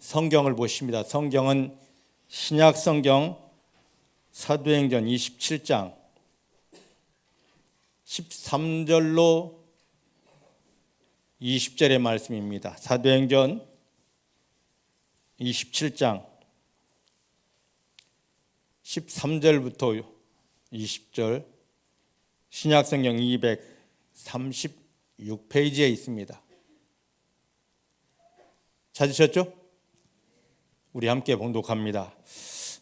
성경을 보십니다. 성경은 신약 성경 사도행전 27장 13절로 20절의 말씀입니다. 사도행전 27장 13절부터 20절, 신약 성경 236페이지에 있습니다. 찾으셨죠? 우리 함께 봉독합니다.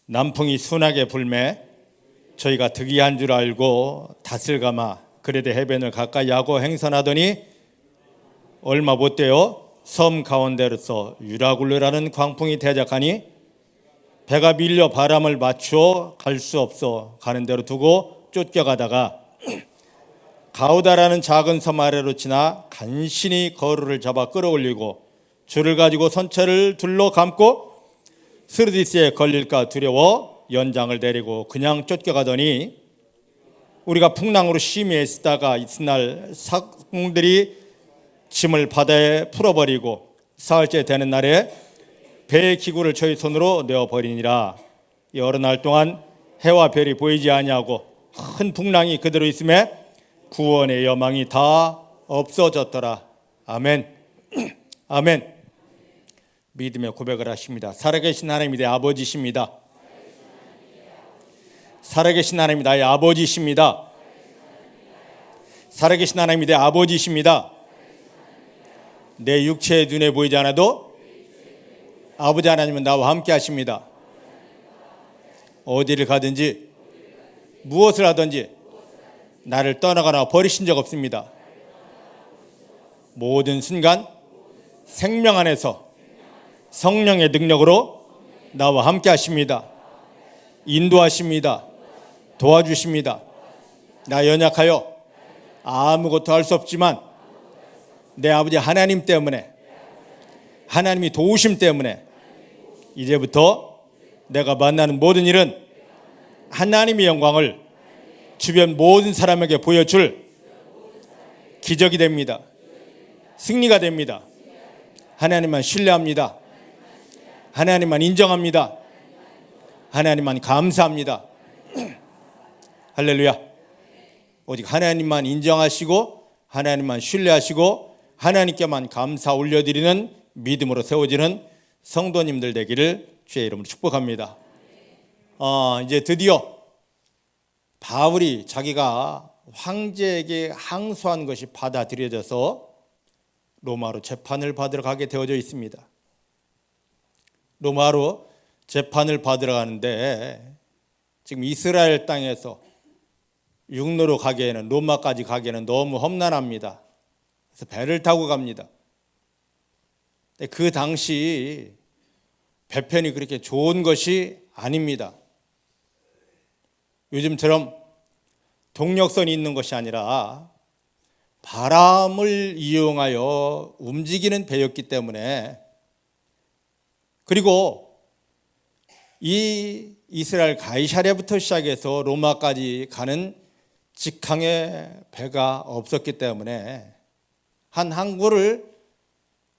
남풍이 순하게 불매 저희가 득이한 줄 알고 닷을 감아 그레데 해변을 가까이 하고 행선하더니 얼마 못되어 섬 가운데로서 유라굴르라는 광풍이 대적하니 배가 밀려 바람을 맞추어 갈 수 없어 가는 대로 두고 쫓겨가다가 가우다라는 작은 섬 아래로 지나 간신히 거루를 잡아 끌어올리고 줄을 가지고 선체를 둘러 감고 스르디스에 걸릴까 두려워 연장을 내리고 그냥 쫓겨가더니 우리가 풍랑으로 심히 애쓰다가 이튿날 사공들이 짐을 바다에 풀어버리고 사흘째 되는 날에 배의 기구를 저희 손으로 내어버리니라. 여러 날 동안 해와 별이 보이지 아니하고 큰 풍랑이 그대로 있음에 구원의 여망이 다 없어졌더라. 아멘. 아멘. 믿음의 고백을 하십니다. 살아계신 하나님이 내 아버지십니다. 살아계신 하나님이 나의 아버지십니다. 살아계신 하나님이 내 아버지십니다. 내 육체의 눈에 보이지 않아도 아버지 하나님은 나와 함께 하십니다. 어디를 가든지 무엇을 하든지 나를 떠나거나 버리신 적 없습니다. 모든 순간 생명 안에서 성령의 능력으로 나와 함께 하십니다. 인도하십니다. 도와주십니다. 나 연약하여 아무것도 할 수 없지만 내 아버지 하나님 때문에, 하나님이 도우심 때문에 이제부터 내가 만나는 모든 일은 하나님의 영광을 주변 모든 사람에게 보여줄 기적이 됩니다. 승리가 됩니다. 하나님만 신뢰합니다. 하나님만 인정합니다. 하나님만 감사합니다. 할렐루야. 오직 하나님만 인정하시고 하나님만 신뢰하시고 하나님께만 감사 올려드리는 믿음으로 세워지는 성도님들 되기를 주의 이름으로 축복합니다. 이제 드디어 바울이 자기가 황제에게 항소한 것이 받아들여져서 로마로 재판을 받으러 가게 되어져 있습니다. 로마로 재판을 받으러 가는데 지금 이스라엘 땅에서 육로로 가기에는, 로마까지 가기에는 너무 험난합니다. 그래서 배를 타고 갑니다. 그 당시 배편이 그렇게 좋은 것이 아닙니다. 요즘처럼 동력선이 있는 것이 아니라 바람을 이용하여 움직이는 배였기 때문에, 그리고 이 이스라엘 가이사랴부터 시작해서 로마까지 가는 직항의 배가 없었기 때문에 한 항구를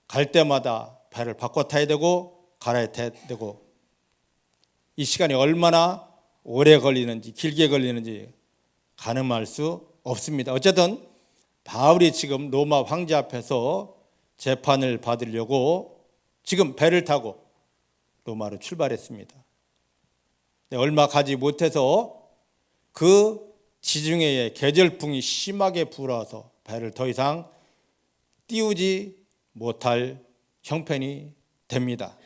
갈 때마다 배를 바꿔 타야 되고 갈아야 되고, 이 시간이 얼마나 오래 걸리는지 길게 걸리는지 가늠할 수 없습니다. 어쨌든 바울이 지금 로마 황제 앞에서 재판을 받으려고 지금 배를 타고 로마로 출발했습니다. 얼마 가지 못해서 그 지중해에 계절풍이 심하게 불어서 배를 더 이상 띄우지 못할 형편이 됩니다.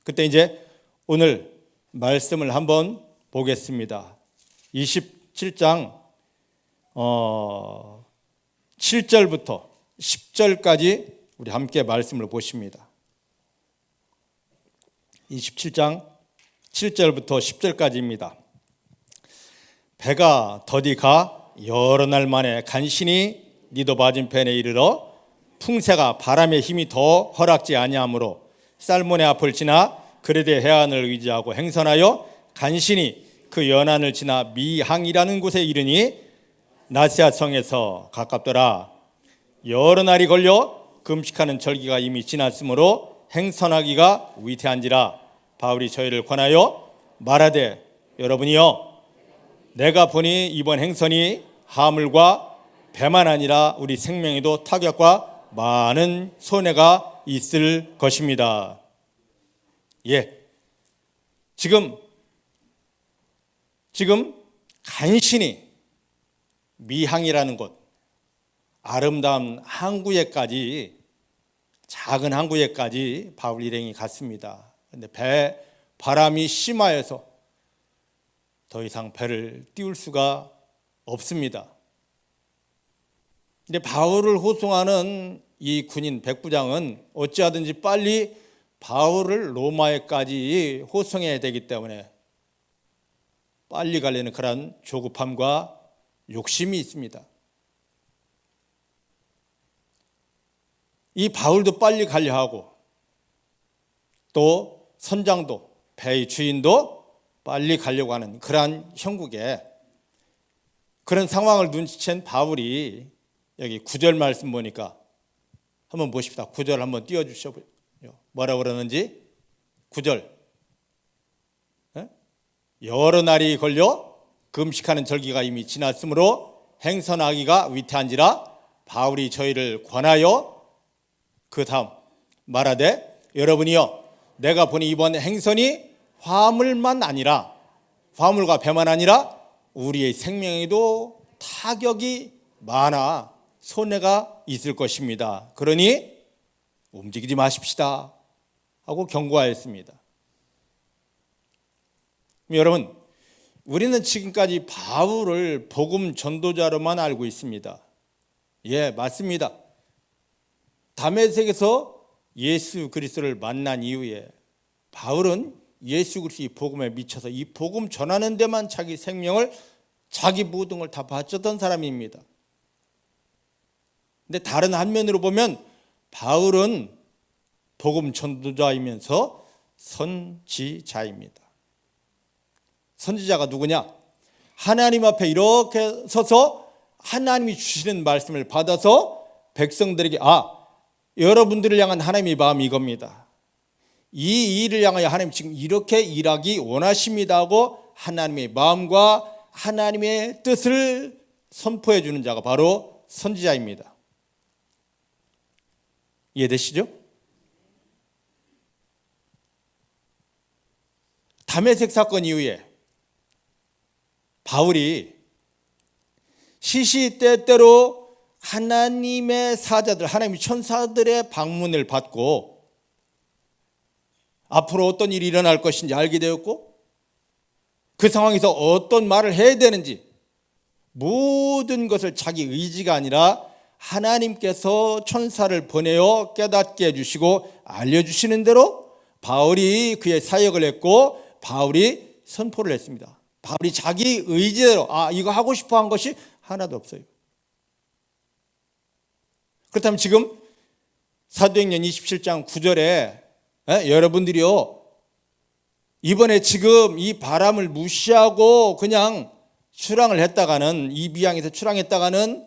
그때 이제 오늘 말씀을 한번 보겠습니다. 27장 7절부터 10절까지 우리 함께 말씀을 보십니다. 27장 7절부터 10절까지입니다. 배가 더디 가 여러 날 만에 간신히 니도 맞은편에 이르러 풍세가 바람의 힘이 더 허락지 아니하므로 살몬의 앞을 지나 그레데 해안을 의지하고 행선하여 간신히 그 연안을 지나 미항이라는 곳에 이르니 나시아 성에서 가깝더라. 여러 날이 걸려 금식하는 절기가 이미 지났으므로 행선하기가 위태한지라. 바울이 저희를 권하여 말하되 여러분이여 내가 보니 이번 행선이 화물과 배만 아니라 우리 생명에도 타격과 많은 손해가 있을 것입니다. 지금 간신히 미항이라는 곳, 아름다운 항구에까지, 작은 항구에까지 바울 일행이 갔습니다. 그런데 바람이 심하여서 더 이상 배를 띄울 수가 없습니다. 근데 바울을 호송하는 이 군인 백부장은 어찌하든지 빨리 바울을 로마에까지 호송해야 되기 때문에 빨리 가려는 그런 조급함과 욕심이 있습니다. 이 바울도 빨리 가려 하고 또 선장도, 배의 주인도 빨리 가려고 하는 그러한 형국에, 그런 상황을 눈치챈 바울이 여기 9절 말씀 보니까 한번 보십시다. 9절 한번 띄워주시죠. 뭐라고 그러는지. 9절. 여러 날이 걸려 금식하는 절기가 이미 지났으므로 행선하기가 위태한지라. 바울이 저희를 권하여 그 다음 말하되 여러분이여 내가 보니 이번 행선이 화물만 아니라, 화물과 배만 아니라 우리의 생명에도 타격이 많아 손해가 있을 것입니다. 그러니 움직이지 마십시다 하고 경고하였습니다. 여러분, 우리는 지금까지 바울을 복음 전도자로만 알고 있습니다. 맞습니다. 다메섹에서 예수 그리스도를 만난 이후에 바울은 예수 그리스도의 복음에 미쳐서 이 복음 전하는 데만 자기 생명을, 자기 모든 걸 다 바쳤던 사람입니다. 근데 다른 한면으로 보면 바울은 복음 전도자이면서 선지자입니다. 선지자가 누구냐? 하나님 앞에 이렇게 서서 하나님이 주시는 말씀을 받아서 백성들에게 여러분들을 향한 하나님의 마음이 이겁니다. 이 일을 향하여 하나님 지금 이렇게 일하기 원하십니다 하고 하나님의 마음과 하나님의 뜻을 선포해 주는 자가 바로 선지자입니다. 이해되시죠? 다메섹 사건 이후에 바울이 시시때때로 하나님의 사자들, 하나님의 천사들의 방문을 받고 앞으로 어떤 일이 일어날 것인지 알게 되었고, 그 상황에서 어떤 말을 해야 되는지 모든 것을 자기 의지가 아니라 하나님께서 천사를 보내어 깨닫게 해주시고 알려주시는 대로 바울이 그의 사역을 했고 바울이 선포를 했습니다. 바울이 자기 의지대로 이거 하고 싶어 한 것이 하나도 없어요. 그렇다면 지금 사도행전 27장 9절에 여러분들이요, 이번에 지금 이 바람을 무시하고 그냥 출항을 했다가는, 이 미항에서 출항했다가는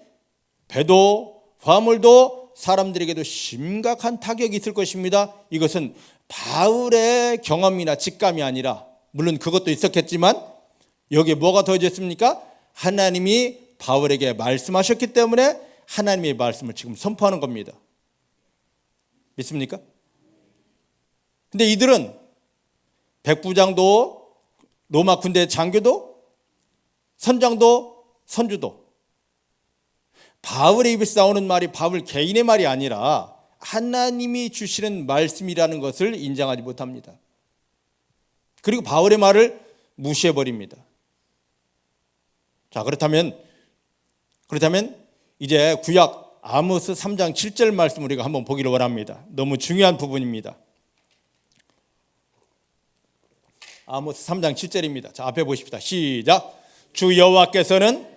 배도 화물도 사람들에게도 심각한 타격이 있을 것입니다. 이것은 바울의 경험이나 직감이 아니라, 물론 그것도 있었겠지만 여기에 뭐가 더해졌습니까? 하나님이 바울에게 말씀하셨기 때문에 하나님의 말씀을 지금 선포하는 겁니다. 믿습니까? 근데 이들은 백부장도, 로마 군대 장교도, 선장도, 선주도 바울의 입에서 나오는 말이 바울 개인의 말이 아니라 하나님이 주시는 말씀이라는 것을 인정하지 못합니다. 그리고 바울의 말을 무시해버립니다. 자, 그렇다면 이제 구약 아모스 3장 7절 말씀 우리가 한번 보기를 원합니다. 너무 중요한 부분입니다. 아모스 3장 7절입니다. 자, 앞에 보십시다. 시작. 주 여호와께서는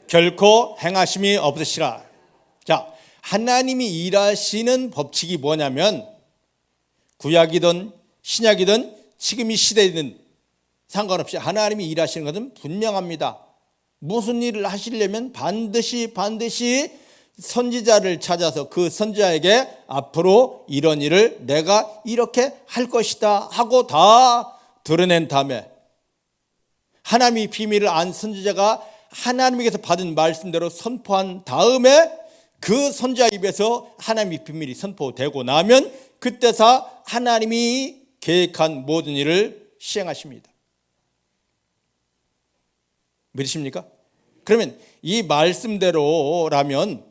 결코 행하심이 없으시라. 자, 하나님이 일하시는 법칙이 뭐냐면 구약이든 신약이든 지금 이 시대이든 상관없이 하나님이 일하시는 것은 분명합니다. 무슨 일을 하시려면 반드시 선지자를 찾아서 그 선지자에게 앞으로 이런 일을 내가 이렇게 할 것이다 하고 다 드러낸 다음에 하나님의 비밀을 안 선지자가 하나님에게서 받은 말씀대로 선포한 다음에 그 선지자 입에서 하나님의 비밀이 선포되고 나면 그때서 하나님이 계획한 모든 일을 시행하십니다. 믿으십니까? 그러면 이 말씀대로라면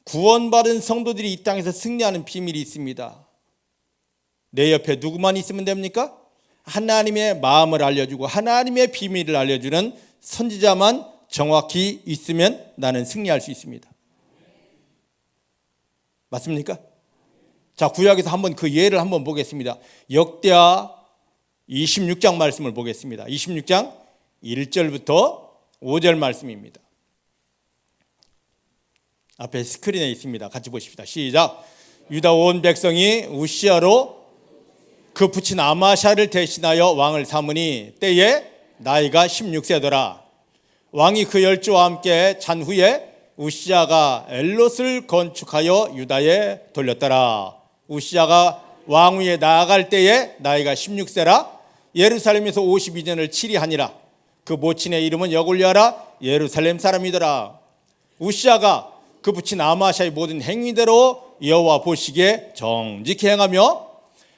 구원받은 성도들이 이 땅에서 승리하는 비밀이 있습니다. 내 옆에 누구만 있으면 됩니까? 하나님의 마음을 알려주고 하나님의 비밀을 알려주는 선지자만 정확히 있으면 나는 승리할 수 있습니다. 맞습니까? 자, 구약에서 한번 그 예를 한번 보겠습니다. 역대하 26장 말씀을 보겠습니다. 26장 1절부터 5절 말씀입니다. 앞에 스크린에 있습니다. 같이 보십시다. 시작. 유다 온 백성이 우시아로 그 붙인 아마샤를 대신하여 왕을 삼으니 때에 나이가 16세더라. 왕이 그 열조와 함께 잔 후에 우시아가 엘롯을 건축하여 유다에 돌렸더라. 우시아가 왕위에 나아갈 때에 나이가 16세라. 예루살렘에서 52년을 치리하니라. 그 모친의 이름은 여골랴라. 예루살렘 사람이더라. 우시아가 그 붙인 아마샤의 모든 행위대로 여호와 보시기에 정직히 행하며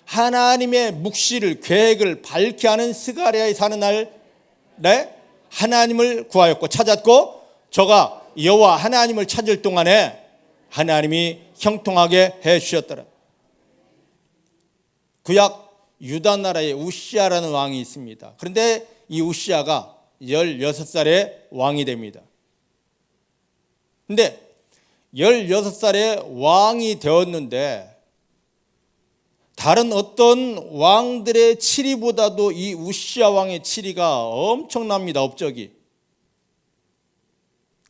하나님의 묵시를 계획을 밝게 하는 스가랴에 사는 날에 하나님을 구하였고 찾았고 저가 여호와 하나님을 찾을 동안에 하나님이 형통하게 해 주셨더라. 구약 유다 나라에 우시아라는 왕이 있습니다. 그런데 이 우시아가 16살에 왕이 됩니다. 그런데 16살에 왕이 되었는데 다른 어떤 왕들의 치리보다도 이 우시아 왕의 치리가 엄청납니다. 업적이.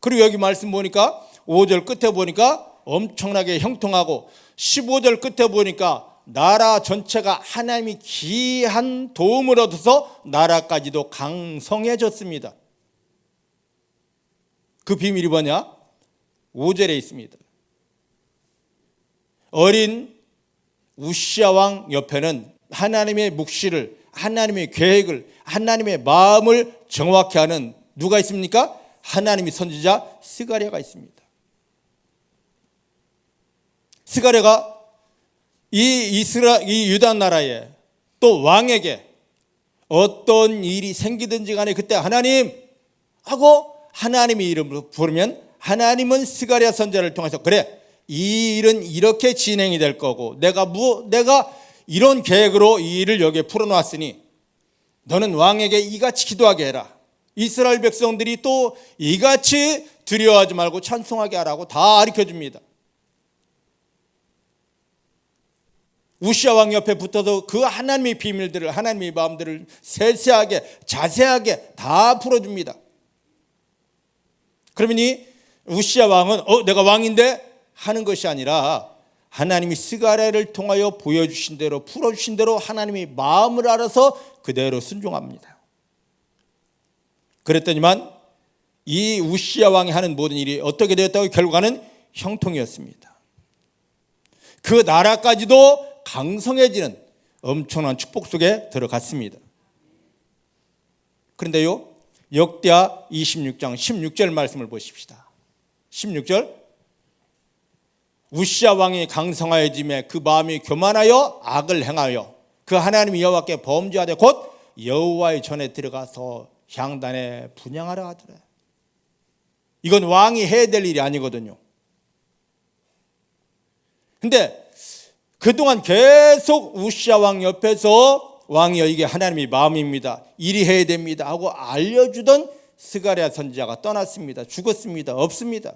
그리고 여기 말씀 보니까 5절 끝에 보니까 엄청나게 형통하고 15절 끝에 보니까 나라 전체가 하나님이 귀한 도움을 얻어서 나라까지도 강성해졌습니다. 그 비밀이 뭐냐? 5절에 있습니다. 어린 우시아 왕 옆에는 하나님의 묵시를, 하나님의 계획을, 하나님의 마음을 정확히 하는 누가 있습니까? 하나님의 선지자 스가랴가 있습니다. 스가랴가 이 유다 나라에 또 왕에게 어떤 일이 생기든지 간에 그때 하나님 하고 하나님의 이름으로 부르면 하나님은 스가랴 선지자를 통해서 그래 이 일은 이렇게 진행이 될 거고 내가 이런 계획으로 이 일을 여기에 풀어놨으니 너는 왕에게 이같이 기도하게 해라. 이스라엘 백성들이 또 이같이 두려워하지 말고 찬송하게 하라고 다 가르쳐줍니다. 우시아 왕 옆에 붙어서 그 하나님의 비밀들을, 하나님의 마음들을 세세하게 자세하게 다 풀어줍니다. 그러면 이 우시아 왕은 내가 왕인데 하는 것이 아니라 하나님이 스가랴를 통하여 보여주신 대로 풀어주신 대로 하나님의 마음을 알아서 그대로 순종합니다. 그랬더니만 이 우시아 왕이 하는 모든 일이 어떻게 되었다고? 결과는 형통이었습니다. 그 나라까지도 강성해지는 엄청난 축복 속에 들어갔습니다. 그런데요, 역대하 26장 16절 말씀을 보십시다. 16절, 우시아 왕이 강성하여짐에 그 마음이 교만하여 악을 행하여 그 하나님 여호와께 범죄하되 곧 여호와의 전에 들어가서 향단에 분향하라 하더라. 이건 왕이 해야 될 일이 아니거든요. 근데 그동안 계속 우시아 왕 옆에서 왕이여 이게 하나님의 마음입니다. 이리 해야 됩니다 하고 알려주던 스가랴 선지자가 떠났습니다. 죽었습니다. 없습니다.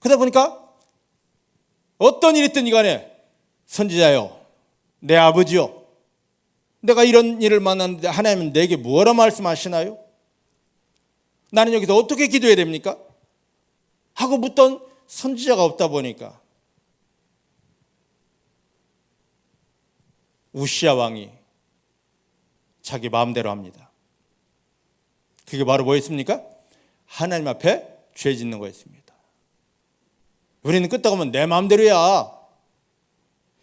그러다 보니까 어떤 일이 있든 간에 선지자요, 내 아버지요, 내가 이런 일을 만났는데 하나님은 내게 뭐라 말씀하시나요? 나는 여기서 어떻게 기도해야 됩니까? 하고 묻던 선지자가 없다 보니까 우시아 왕이 자기 마음대로 합니다. 그게 바로 뭐였습니까? 하나님 앞에 죄 짓는 거였습니다. 우리는 끄떡하면 내 마음대로야,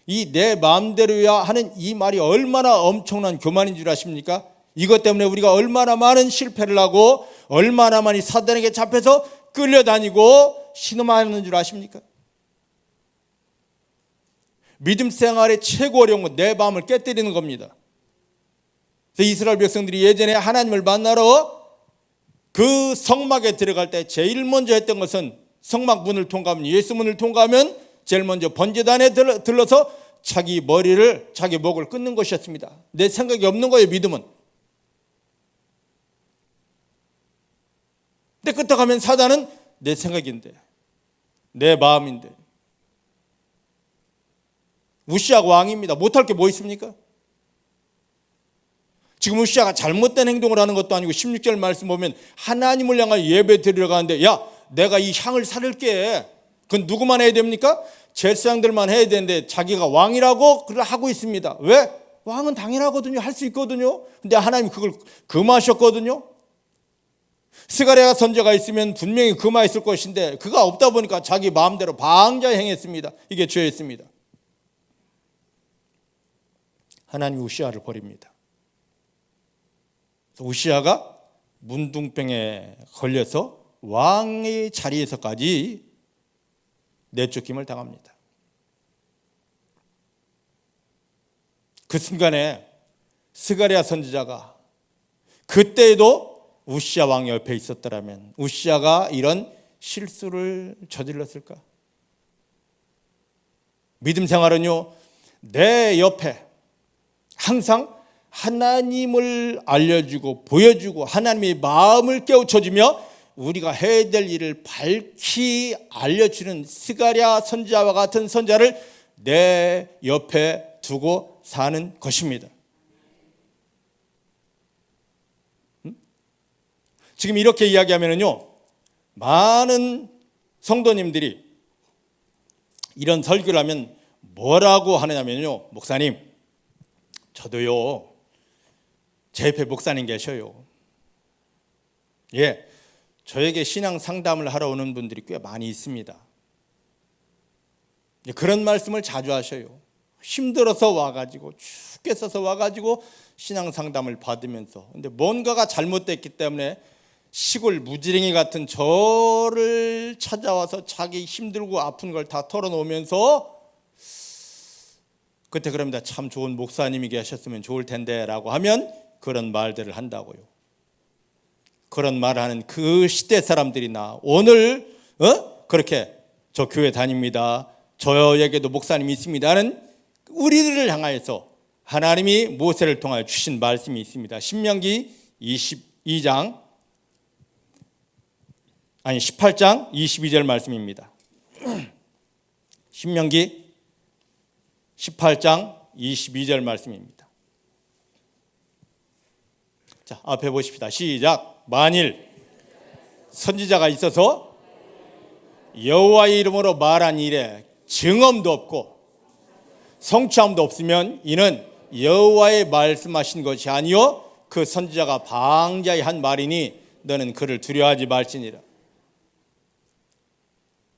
이 내 마음대로야 하는 이 말이 얼마나 엄청난 교만인 줄 아십니까? 이것 때문에 우리가 얼마나 많은 실패를 하고 얼마나 많이 사단에게 잡혀서 끌려다니고 신음하는 줄 아십니까? 믿음 생활의 최고 어려운 건 내 마음을 깨뜨리는 겁니다. 그래서 이스라엘 백성들이 예전에 하나님을 만나러 그 성막에 들어갈 때 제일 먼저 했던 것은 성막 문을 통과하면, 예수 문을 통과하면 제일 먼저 번제단에 들러서 자기 머리를, 자기 목을 끊는 것이었습니다. 내 생각이 없는 거예요, 믿음은. 근데 끄떡하면 사단은 내 생각인데, 내 마음인데. 우시아가 왕입니다. 못할 게 뭐 있습니까? 지금 우시아가 잘못된 행동을 하는 것도 아니고 16절 말씀 보면 하나님을 향하여 예배 드리러 가는데, 야, 내가 이 향을 사를게. 그건 누구만 해야 됩니까? 제사장들만 해야 되는데 자기가 왕이라고 그걸 하고 있습니다. 왜? 왕은 당연하거든요. 할 수 있거든요. 근데 하나님 그걸 금하셨거든요. 스가랴 선지자가 있으면 분명히 금하였을 것인데 그가 없다 보니까 자기 마음대로 방자히 행했습니다. 이게 죄였습니다. 하나님이 우시아를 버립니다. 우시아가 문둥병에 걸려서 왕의 자리에서까지 내쫓김을 당합니다. 그 순간에 스가랴 선지자가 그때에도 우시아 왕 옆에 있었더라면 우시아가 이런 실수를 저질렀을까? 믿음 생활은요, 내 옆에 항상 하나님을 알려주고 보여주고 하나님의 마음을 깨우쳐주며 우리가 해야 될 일을 밝히 알려주는 스가랴 선지자와 같은 선지자를 내 옆에 두고 사는 것입니다. 지금 이렇게 이야기하면요, 많은 성도님들이 이런 설교를 하면 뭐라고 하느냐면요, 목사님, 저도요, 제 옆에 목사님 계셔요. 예, 저에게 신앙 상담을 하러 오는 분들이 꽤 많이 있습니다. 그런 말씀을 자주 하셔요. 힘들어서 와가지고, 죽겠어서 와가지고 신앙 상담을 받으면서, 근데 뭔가가 잘못됐기 때문에 시골 무지랭이 같은 저를 찾아와서 자기 힘들고 아픈 걸 다 털어놓으면서 그때 그럽니다. 참 좋은 목사님이 계셨으면 좋을 텐데 라고 하면 그런 말들을 한다고요. 그런 말하는 그 시대 사람들이나 오늘 그렇게 저 교회 다닙니다, 저에게도 목사님이 있습니다 하는 우리들을 향하여서 하나님이 모세를 통하여 주신 말씀이 있습니다. 신명기 18장 22절 말씀입니다. 신명기 18장 22절 말씀입니다. 자, 앞에 보십시다. 시작. 만일 선지자가 있어서 여호와의 이름으로 말한 일에 증언도 없고 성취함도 없으면 이는 여호와의 말씀하신 것이 아니요 그 선지자가 방자히 한 말이니 너는 그를 두려워하지 말지니라.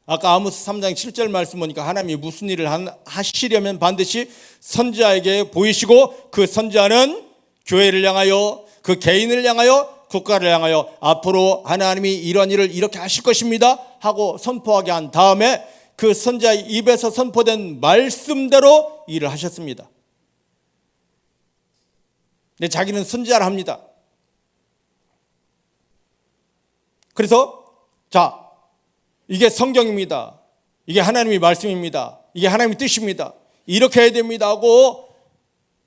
아까 아모스 3장 7절 말씀 보니까 하나님이 무슨 일을 하시려면 반드시 선지자에게 보이시고 그 선지자는 교회를 향하여, 그 개인을 향하여, 국가를 향하여 앞으로 하나님이 이런 일을 이렇게 하실 것입니다 하고 선포하게 한 다음에 그 선지자의 입에서 선포된 말씀대로 일을 하셨습니다. 근데 자기는 선지자를 합니다. 그래서 자, 이게 성경입니다, 이게 하나님의 말씀입니다, 이게 하나님의 뜻입니다, 이렇게 해야 됩니다 하고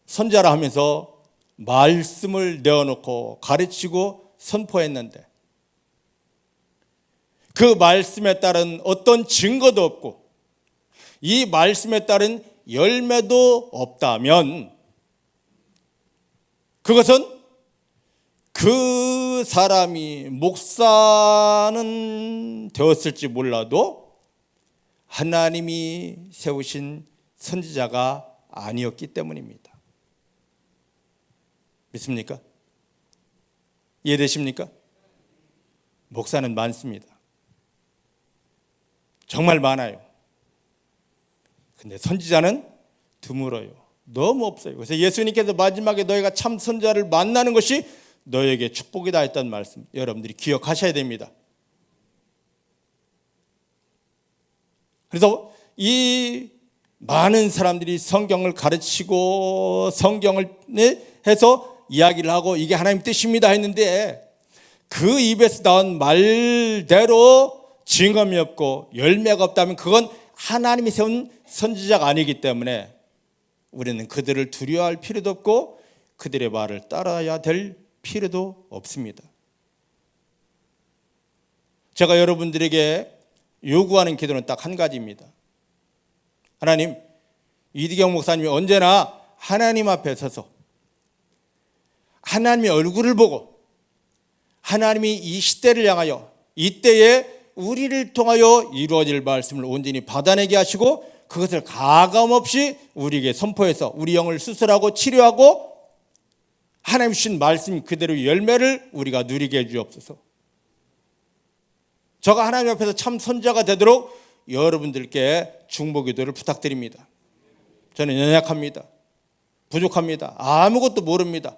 선지자라 하면서 말씀을 내어놓고 가르치고 선포했는데 그 말씀에 따른 어떤 증거도 없고 이 말씀에 따른 열매도 없다면 그것은 그 사람이 목사는 되었을지 몰라도 하나님이 세우신 선지자가 아니었기 때문입니다. 믿습니까? 이해되십니까? 목사는 많습니다. 정말 많아요. 근데 선지자는 드물어요. 너무 없어요. 그래서 예수님께서 마지막에 너희가 참 선지자를 만나는 것이 너에게 축복이다 했던 말씀, 여러분들이 기억하셔야 됩니다. 그래서 이 많은 사람들이 성경을 가르치고 성경을 해서 이야기를 하고 이게 하나님 뜻입니다 했는데 그 입에서 나온 말대로 증언이 없고 열매가 없다면 그건 하나님이 세운 선지자가 아니기 때문에 우리는 그들을 두려워할 필요도 없고 그들의 말을 따라야 될 필요도 없습니다. 제가 여러분들에게 요구하는 기도는 딱 한 가지입니다. 하나님, 이디경 목사님이 언제나 하나님 앞에 서서 하나님의 얼굴을 보고 하나님이 이 시대를 향하여 이때에 우리를 통하여 이루어질 말씀을 온전히 받아내게 하시고 그것을 가감없이 우리에게 선포해서 우리 영을 수술하고 치료하고 하나님 주신 말씀 그대로 열매를 우리가 누리게 해주옵소서. 저가 하나님 앞에서 참 선지자가 되도록 여러분들께 중보기도를 부탁드립니다. 저는 연약합니다. 부족합니다. 아무것도 모릅니다.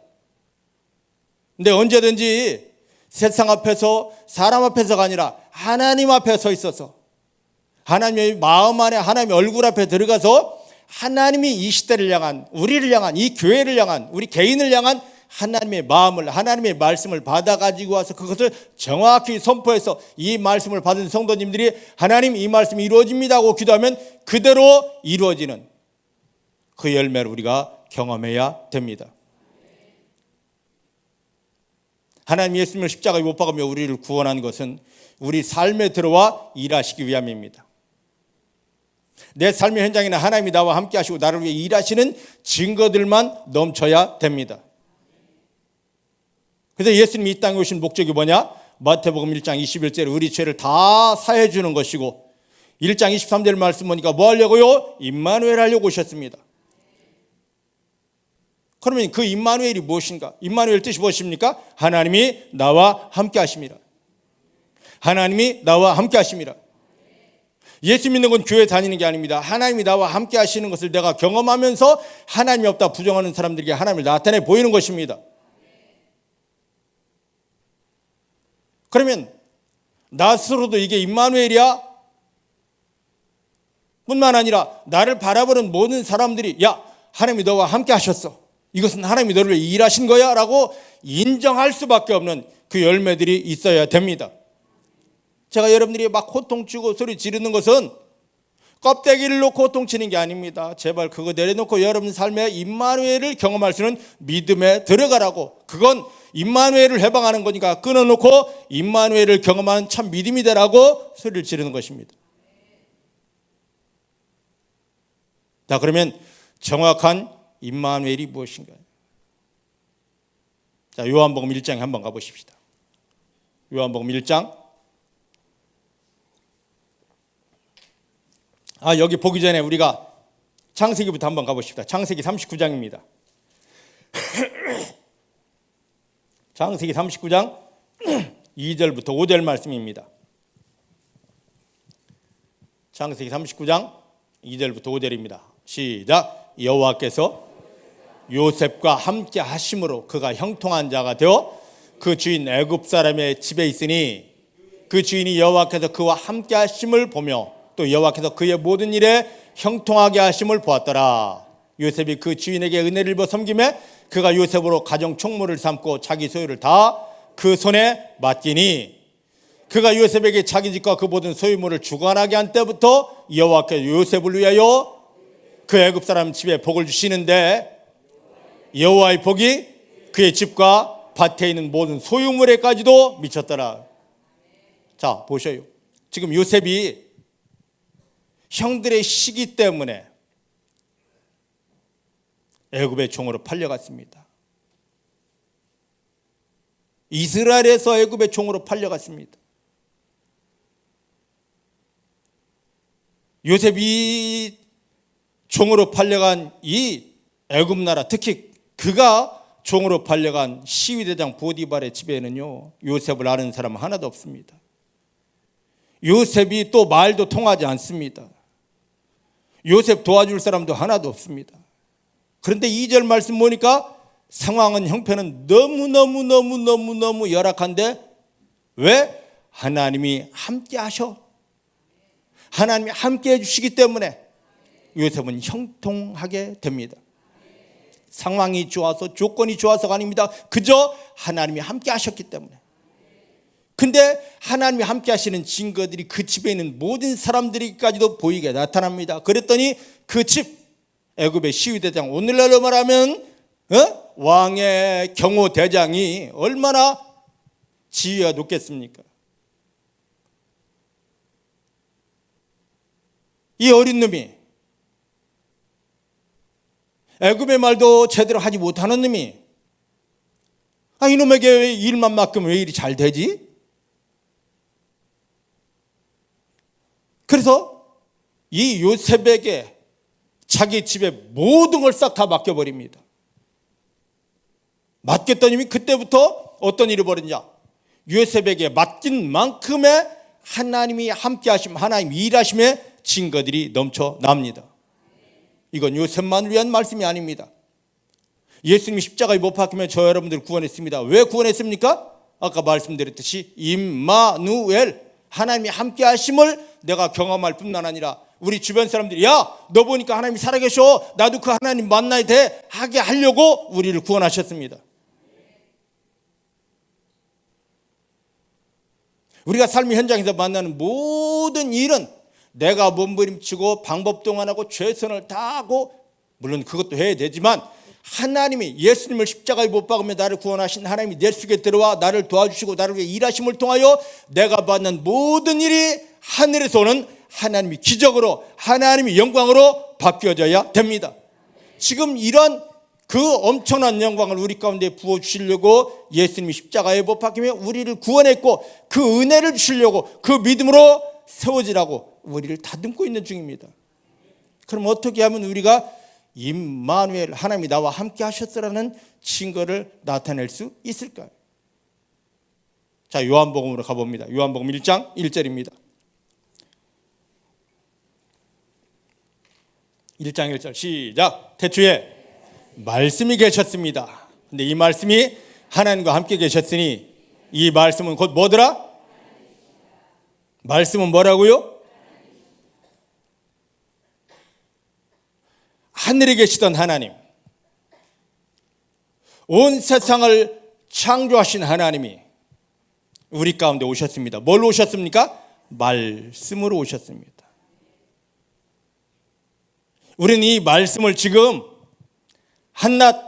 근데 언제든지 세상 앞에서 사람 앞에서가 아니라 하나님 앞에 서 있어서 하나님의 마음 안에 하나님의 얼굴 앞에 들어가서 하나님이 이 시대를 향한 우리를 향한 이 교회를 향한 우리 개인을 향한 하나님의 마음을 하나님의 말씀을 받아가지고 와서 그것을 정확히 선포해서 이 말씀을 받은 성도님들이 하나님 이 말씀이 이루어집니다 하고 기도하면 그대로 이루어지는 그 열매를 우리가 경험해야 됩니다. 하나님 예수님을 십자가에 못 박으며 우리를 구원한 것은 우리 삶에 들어와 일하시기 위함입니다. 내 삶의 현장에는 하나님이 나와 함께 하시고 나를 위해 일하시는 증거들만 넘쳐야 됩니다. 그래서 예수님이 이 땅에 오신 목적이 뭐냐? 마태복음 1장 21절에 우리 죄를 다 사해 주는 것이고 1장 23절 말씀 보니까 뭐 하려고요? 임마누엘 하려고 오셨습니다. 그러면 그 임마누엘이 무엇인가? 임마누엘 뜻이 무엇입니까? 하나님이 나와 함께 하심이라. 하나님이 나와 함께 하심이라. 예수 믿는 건 교회 다니는 게 아닙니다. 하나님이 나와 함께 하시는 것을 내가 경험하면서 하나님이 없다 부정하는 사람들에게 하나님을 나타내 보이는 것입니다. 그러면 나 스스로도 이게 임마누엘이야? 뿐만 아니라 나를 바라보는 모든 사람들이 야, 하나님이 너와 함께 하셨어. 이것은 하나님이 너를 위해 일하신 거야 라고 인정할 수밖에 없는 그 열매들이 있어야 됩니다. 제가 여러분들이 막 호통치고 소리 지르는 것은 껍데기를 놓고 호통치는 게 아닙니다. 제발 그거 내려놓고 여러분 삶에 임마누엘을 경험할 수 있는 믿음에 들어가라고. 그건 임마누엘을 해방하는 거니까 끊어놓고 임마누엘을 경험하는 참 믿음이 되라고 소리를 지르는 것입니다. 자, 그러면 정확한 임마누엘이 무엇인가요? 자, 요한복음 1장에 한번 가보십시다. 요한복음 1장. 여기 보기 전에 우리가 창세기부터 한번 가보십시다. 창세기 39장입니다. 창세기 39장 2절부터 5절 말씀입니다. 창세기 39장 2절부터 5절입니다. 시작. 여호와께서 요셉과 함께 하심으로 그가 형통한 자가 되어 그 주인 애굽 사람의 집에 있으니 그 주인이 여호와께서 그와 함께 하심을 보며 또 여호와께서 그의 모든 일에 형통하게 하심을 보았더라. 요셉이 그 주인에게 은혜를 입어 섬김에 그가 요셉으로 가정 총무를 삼고 자기 소유를 다 그 손에 맡기니 그가 요셉에게 자기 집과 그 모든 소유물을 주관하게 한 때부터 여호와께서 요셉을 위하여 그 애굽 사람 집에 복을 주시는데 여호와의 복이 그의 집과 밭에 있는 모든 소유물에까지도 미쳤더라. 자, 보셔요. 지금 요셉이 형들의 시기 때문에 애굽의 종으로 팔려갔습니다. 이스라엘에서 애굽의 종으로 팔려갔습니다. 요셉이 종으로 팔려간 이 애굽 나라, 특히 그가 종으로 팔려간 시위대장 보디발의 집에는요, 요셉을 아는 사람 하나도 없습니다. 요셉이 또 말도 통하지 않습니다. 요셉 도와줄 사람도 하나도 없습니다. 그런데 2절 말씀 보니까 상황은, 형편은 너무 열악한데 왜? 하나님이 함께 하셔. 하나님이 함께 해주시기 때문에 요셉은 형통하게 됩니다. 상황이 좋아서, 조건이 좋아서가 아닙니다. 그저 하나님이 함께 하셨기 때문에. 근데 하나님이 함께 하시는 증거들이 그 집에 있는 모든 사람들에게까지도 보이게 나타납니다. 그랬더니 그 집, 애굽의 시위대장, 오늘날로 말하면 왕의 경호대장이 얼마나 지위가 높겠습니까? 이 어린 놈이, 애굽의 말도 제대로 하지 못하는 놈이, 이놈에게 일만 맡기면 왜 일이 잘 되지? 그래서 이 요셉에게 자기 집의 모든 걸 싹 다 맡겨버립니다. 맡겼더니 그때부터 어떤 일이 벌어지냐? 요셉에게 맡긴 만큼의 하나님이 함께 하심, 하나님 일하심의 증거들이 넘쳐납니다. 이건 요셉만을 위한 말씀이 아닙니다. 예수님이 십자가에 못 박히면 저 여러분들을 구원했습니다. 왜 구원했습니까? 아까 말씀드렸듯이 임마누엘, 하나님이 함께 하심을 내가 경험할 뿐만 아니라 우리 주변 사람들이, 야, 너 보니까 하나님이 살아계셔, 나도 그 하나님 만나야 돼 하게 하려고 우리를 구원하셨습니다. 우리가 삶의 현장에서 만나는 모든 일은 내가 몸부림치고 방법 동안하고 최선을 다하고, 물론 그것도 해야 되지만, 하나님이, 예수님을 십자가에 못 박으며 나를 구원하신 하나님이 내 속에 들어와 나를 도와주시고 나를 위해 일하심을 통하여 내가 받는 모든 일이 하늘에서 오는 하나님이 기적으로, 하나님이 영광으로 바뀌어져야 됩니다. 지금 이런 그 엄청난 영광을 우리 가운데 부어주시려고 예수님이 십자가에 못 박히며 우리를 구원했고, 그 은혜를 주시려고, 그 믿음으로 세워지라고 우리를 다듬고 있는 중입니다. 그럼 어떻게 하면 우리가 임마누엘, 하나님이 나와 함께 하셨으라는 증거를 나타낼 수 있을까요? 자, 요한복음으로 가봅니다. 요한복음 1장 1절입니다. 1장 1절 시작. 태초에 말씀이 계셨습니다. 근데 이 말씀이 하나님과 함께 계셨으니 이 말씀은 곧 뭐더라? 말씀은 뭐라고요? 하늘에 계시던 하나님, 온 세상을 창조하신 하나님이 우리 가운데 오셨습니다. 뭘로 오셨습니까? 말씀으로 오셨습니다. 우리는 이 말씀을 지금 한낱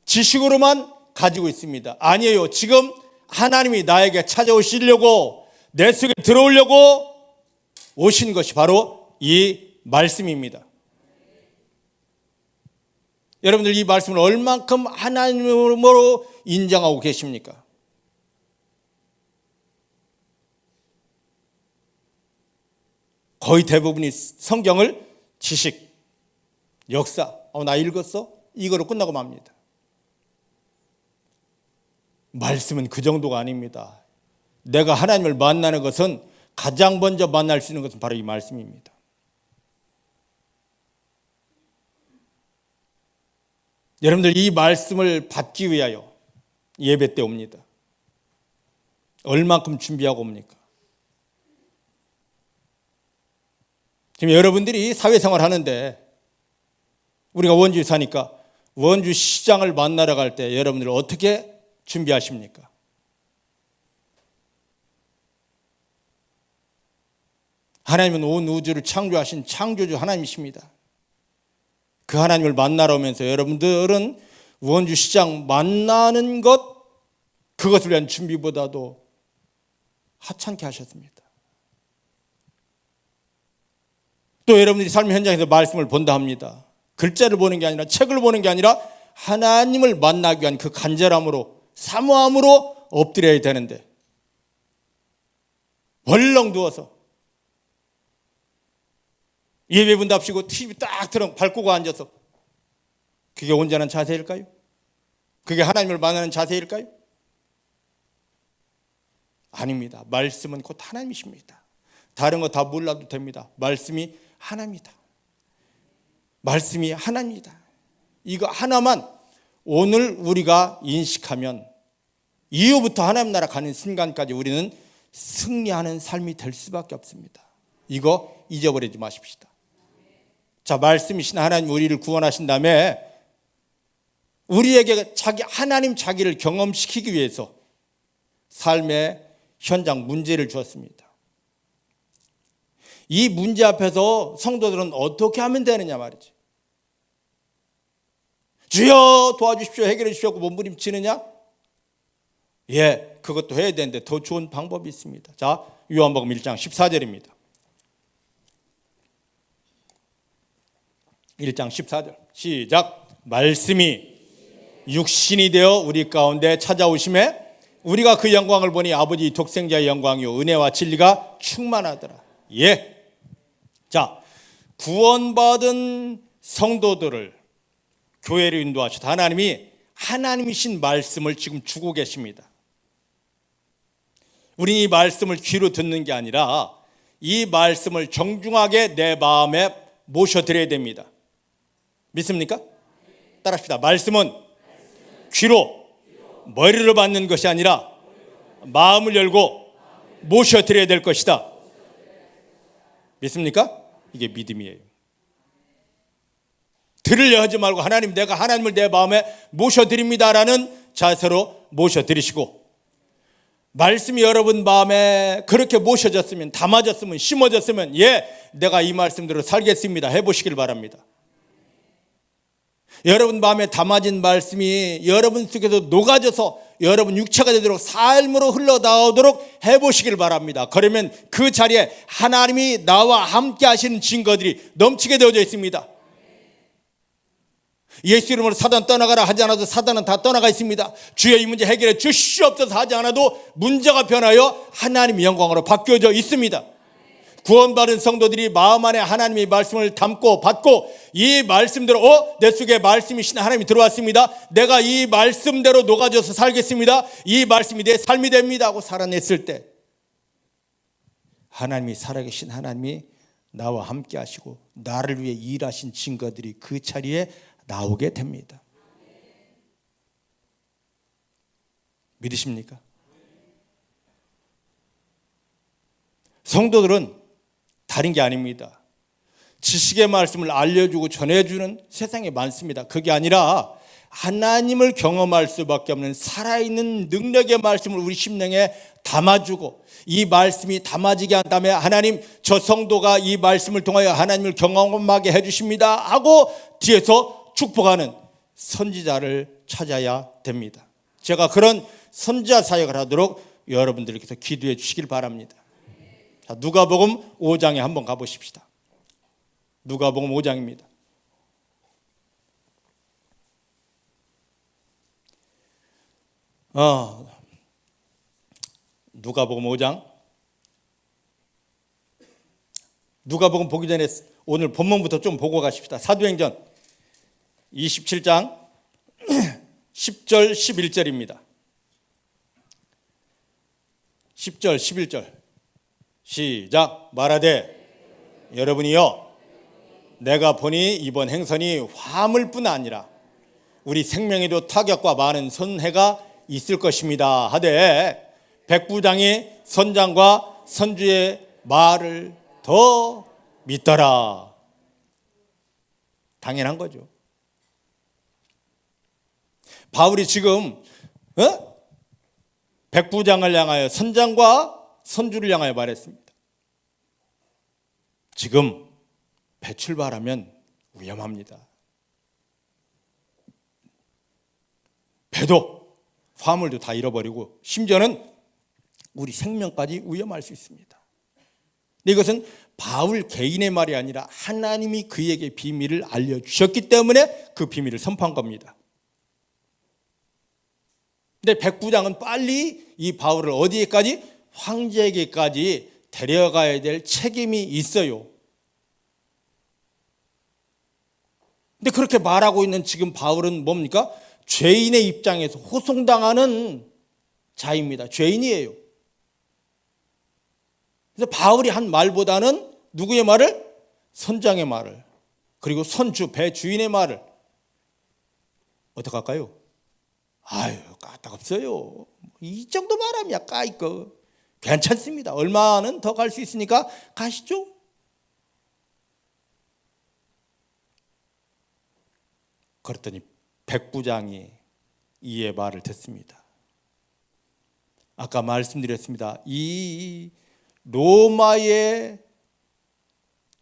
지식으로만 가지고 있습니다. 아니에요. 지금 하나님이 나에게 찾아오시려고, 내 속에 들어오려고 오신 것이 바로 이 말씀입니다. 여러분들 이 말씀을 얼만큼 하나님으로 인정하고 계십니까? 거의 대부분이 성경을 지식, 역사, 나 읽었어? 이거로 끝나고 맙니다. 말씀은 그 정도가 아닙니다. 내가 하나님을 만나는 것은, 가장 먼저 만날 수 있는 것은 바로 이 말씀입니다. 여러분들 이 말씀을 받기 위하여 예배 때 옵니다. 얼만큼 준비하고 옵니까? 지금 여러분들이 사회생활 하는데, 우리가 원주에 사니까 원주 시장을 만나러 갈 때 여러분들 어떻게 준비하십니까? 하나님은 온 우주를 창조하신 창조주 하나님이십니다. 그 하나님을 만나러 오면서 여러분들은 원주 시장 만나는 것, 그것을 위한 준비보다도 하찮게 하셨습니다. 또 여러분들이 삶의 현장에서 말씀을 본다 합니다. 글자를 보는 게 아니라, 책을 보는 게 아니라 하나님을 만나기 위한 그 간절함으로, 사모함으로 엎드려야 되는데, 벌렁 누워서 예배분답시고 TV 딱 틀어 밟고 앉아서, 그게 온전한 자세일까요? 그게 하나님을 만나는 자세일까요? 아닙니다. 말씀은 곧 하나님이십니다. 다른 거 다 몰라도 됩니다. 말씀이 하나입니다. 말씀이 하나입니다. 이거 하나만 오늘 우리가 인식하면 이후부터 하나님 나라 가는 순간까지 우리는 승리하는 삶이 될 수밖에 없습니다. 이거 잊어버리지 마십시다. 자, 말씀이신 하나님 우리를 구원하신 다음에 우리에게 하나님 자기를 경험시키기 위해서 삶의 현장 문제를 주었습니다. 이 문제 앞에서 성도들은 어떻게 하면 되느냐 말이지. 주여 도와주십시오, 해결해 주십시오 하고 몸부림치느냐? 예, 그것도 해야 되는데 더 좋은 방법이 있습니다. 자, 요한복음 1장 14절입니다. 1장 14절 시작. 말씀이 육신이 되어 우리 가운데 찾아오심에 우리가 그 영광을 보니 아버지 독생자의 영광이요 은혜와 진리가 충만하더라. 예. 자, 구원받은 성도들을 교회로 인도하셔서 하나님이 하나님이신 말씀을 지금 주고 계십니다. 우리는 이 말씀을 귀로 듣는 게 아니라 이 말씀을 정중하게 내 마음에 모셔드려야 됩니다. 믿습니까? 따라합시다. 말씀은 귀로 머리로 받는 것이 아니라 마음을 열고 모셔드려야 될 것이다. 믿습니까? 이게 믿음이에요. 들으려 하지 말고 하나님, 내가 하나님을 내 마음에 모셔드립니다라는 자세로 모셔드리시고, 말씀이 여러분 마음에 그렇게 모셔졌으면, 담아졌으면, 심어졌으면 예, 내가 이 말씀대로 살겠습니다 해보시길 바랍니다. 여러분 마음에 담아진 말씀이 여러분 속에서 녹아져서 여러분 육체가 되도록 삶으로 흘러나오도록 해보시길 바랍니다. 그러면 그 자리에 하나님이 나와 함께 하시는 증거들이 넘치게 되어져 있습니다. 예수 이름으로 사단 떠나가라 하지 않아도 사단은 다 떠나가 있습니다. 주여 이 문제 해결해 주시옵소서 하지 않아도 문제가 변하여 하나님의 영광으로 바뀌어져 있습니다. 구원받은 성도들이 마음 안에 하나님의 말씀을 담고 받고 이 말씀대로 내 속에 말씀이신 하나님이 들어왔습니다. 내가 이 말씀대로 녹아져서 살겠습니다. 이 말씀이 내 삶이 됩니다 하고 살아냈을 때 하나님이 살아계신 하나님이 나와 함께 하시고 나를 위해 일하신 증거들이 그 자리에 나오게 됩니다. 믿으십니까? 성도들은 다른 게 아닙니다. 지식의 말씀을 알려주고 전해주는 세상에 많습니다. 그게 아니라 하나님을 경험할 수밖에 없는 살아있는 능력의 말씀을 우리 심령에 담아주고 이 말씀이 담아지게 한 다음에 하나님, 저 성도가 이 말씀을 통하여 하나님을 경험하게 해주십니다 하고 뒤에서 축복하는 선지자를 찾아야 됩니다. 제가 그런 선지자 사역을 하도록 여러분들께서 기도해 주시길 바랍니다. 자, 누가복음 5장에 한번 가보십시다. 누가복음 5장입니다. 누가복음 5장. 누가복음 보기 전에 오늘 본문부터 좀 보고 가십시다. 사도행전 27장 10절 11절입니다. 10절 11절 시작. 말하되 여러분이여 내가 보니 이번 행선이 화물뿐 아니라 우리 생명에도 타격과 많은 손해가 있을 것입니다 하되 백부장이 선장과 선주의 말을 더 믿더라. 당연한 거죠. 바울이 지금 백부장을 향하여 선장과 선주를 향하여 말했습니다. 지금 배 출발하면 위험합니다. 배도 화물도 다 잃어버리고 심지어는 우리 생명까지 위험할 수 있습니다. 근데 이것은 바울 개인의 말이 아니라 하나님이 그에게 비밀을 알려주셨기 때문에 그 비밀을 선포한 겁니다. 근데 백부장은 빨리 이 바울을 어디에까지? 황제에게까지 데려가야 될 책임이 있어요. 근데 그렇게 말하고 있는 지금 바울은 뭡니까? 죄인의 입장에서 호송당하는 자입니다. 죄인이에요. 그래서 바울이 한 말보다는 누구의 말을? 선장의 말을, 그리고 선주, 배 주인의 말을 어떻게 할까요? 아유, 까딱없어요. 이 정도 말하면 까이거 괜찮습니다. 얼마는 더 갈 수 있으니까 가시죠. 그랬더니 백부장이 이의 말을 듣습니다. 아까 말씀드렸습니다. 이 로마의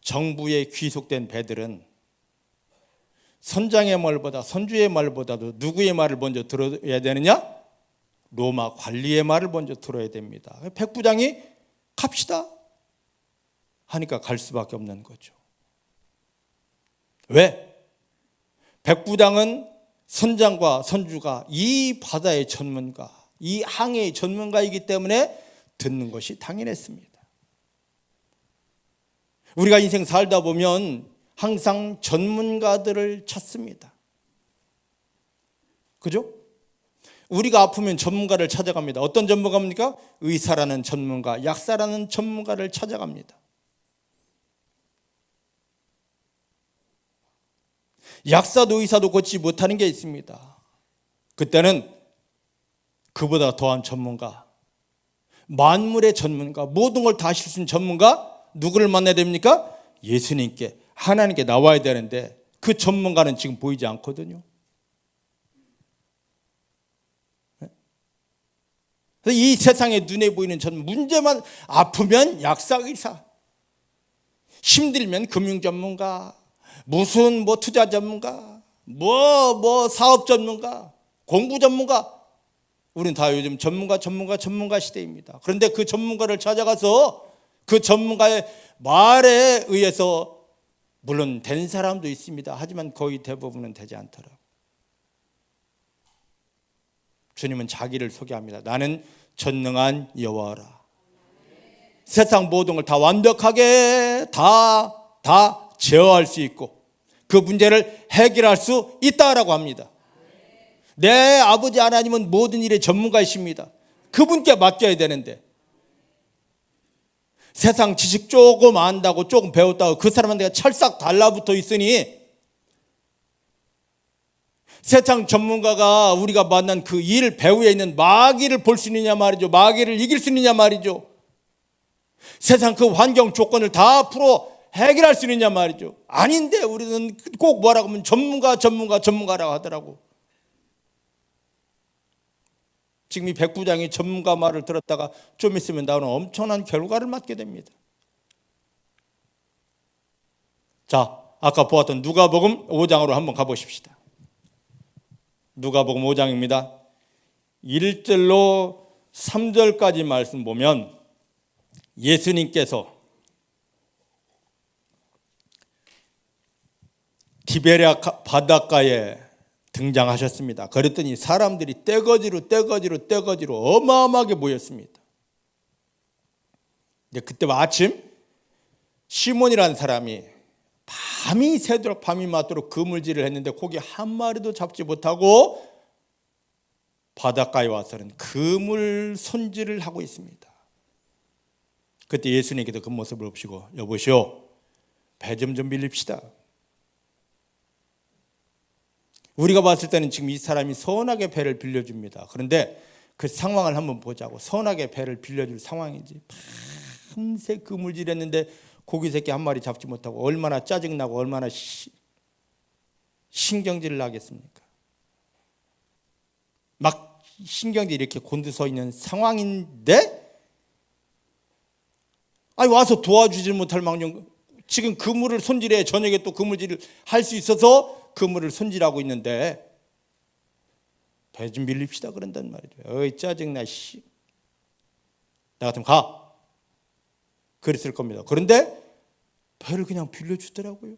정부에 귀속된 배들은 선장의 말보다, 선주의 말보다도 누구의 말을 먼저 들어야 되느냐? 로마 관리의 말을 먼저 들어야 됩니다. 백부장이 갑시다 하니까 갈 수밖에 없는 거죠. 왜? 백부장은 선장과 선주가 이 바다의 전문가, 이 항해의 전문가이기 때문에 듣는 것이 당연했습니다. 우리가 인생 살다 보면 항상 전문가들을 찾습니다. 그죠? 우리가 아프면 전문가를 찾아갑니다. 어떤 전문가입니까? 의사라는 전문가, 약사라는 전문가를 찾아갑니다. 약사도 의사도 고치지 못하는 게 있습니다. 그때는 그보다 더한 전문가, 만물의 전문가, 모든 걸 다 하실 수 있는 전문가, 누구를 만나야 됩니까? 예수님께, 하나님께 나와야 되는데 그 전문가는 지금 보이지 않거든요. 이 세상에 눈에 보이는 문제만, 아프면 약사, 의사, 힘들면 금융 전문가, 무슨 투자 전문가, 사업 전문가, 공부 전문가. 우리는 다 요즘 전문가 시대입니다. 그런데 그 전문가를 찾아가서 그 전문가의 말에 의해서, 물론 된 사람도 있습니다. 하지만 거의 대부분은 되지 않더라고요. 주님은 자기를 소개합니다. 나는 전능한 여호와라. 세상 모든 걸 다 완벽하게 다 제어할 수 있고 그 문제를 해결할 수 있다라고 합니다. 내 아버지 하나님은 모든 일의 전문가이십니다. 그분께 맡겨야 되는데, 세상 지식 조금 안다고 조금 배웠다고 그 사람한테 찰싹 달라붙어 있으니, 세상 전문가가 우리가 만난 그 일 배후에 있는 마귀를 볼 수 있느냐 말이죠. 마귀를 이길 수 있느냐 말이죠. 세상 그 환경 조건을 다 풀어 해결할 수 있느냐 말이죠. 아닌데 우리는 꼭 뭐라고 하면 전문가라고 하더라고. 지금 이 백부장이 전문가 말을 들었다가 좀 있으면 나오는 엄청난 결과를 맞게 됩니다. 자, 아까 보았던 누가복음 5장으로 한번 가보십시다. 누가복음 5장입니다. 1절로 3절까지 말씀 보면 예수님께서 디베랴 바닷가에 등장하셨습니다. 그랬더니 사람들이 떼거지로 어마어마하게 모였습니다. 그때 아침 시몬이라는 사람이 밤이 새도록 밤이 맞도록 그물질을 했는데 고기 한 마리도 잡지 못하고 바닷가에 와서는 그물 손질을 하고 있습니다. 그때 예수님께서 그 모습을 보시고, 여보시오, 배 좀 빌립시다. 우리가 봤을 때는 지금 이 사람이 선하게 배를 빌려줍니다. 그런데 그 상황을 한번 보자고. 선하게 배를 빌려줄 상황인지, 밤새 그물질했는데 고기 새끼 한 마리 잡지 못하고 얼마나 짜증나고 얼마나 신경질을 하겠습니까? 막 신경질이 이렇게 곤두서 있는 상황인데, 와서 도와주지 못할 망정 지금 그물을 손질해. 저녁에 또 그물질을 할 수 있어서 그물을 손질하고 있는데 배 좀 빌립시다 그런단 말이죠. 어이 짜증나 씨. 나 같으면 가. 그랬을 겁니다. 그런데 배를 그냥 빌려주더라고요.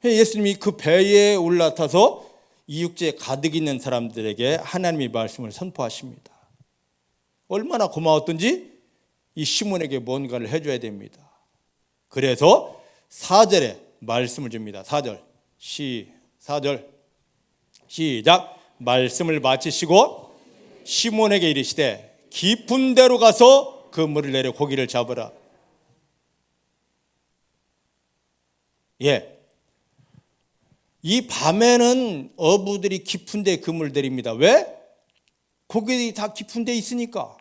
예수님이 그 배에 올라타서 이육지에 가득 있는 사람들에게 하나님의 말씀을 선포하십니다. 얼마나 고마웠던지 이 시몬에게 뭔가를 해줘야 됩니다. 그래서 4절에 말씀을 줍니다. 4절 4절 시작. 말씀을 마치시고 시몬에게 이르시되 깊은 데로 가서 그물을 내려 고기를 잡으라. 이 밤에는 어부들이 깊은 데 그물을 내립니다. 왜? 고기들이 다 깊은 데 있으니까.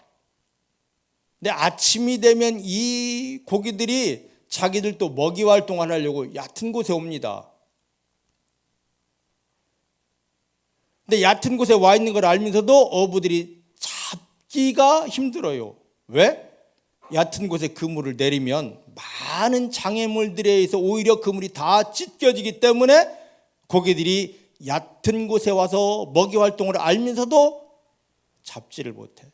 근데 아침이 되면 이 고기들이 자기들도 먹이 활동을 하려고 얕은 곳에 옵니다. 근데 얕은 곳에 와 있는 걸 알면서도 어부들이 잡기가 힘들어요. 왜? 얕은 곳에 그물을 내리면 많은 장애물들에 의해서 오히려 그물이 다 찢겨지기 때문에 고기들이 얕은 곳에 와서 먹이 활동을 알면서도 잡지를 못해.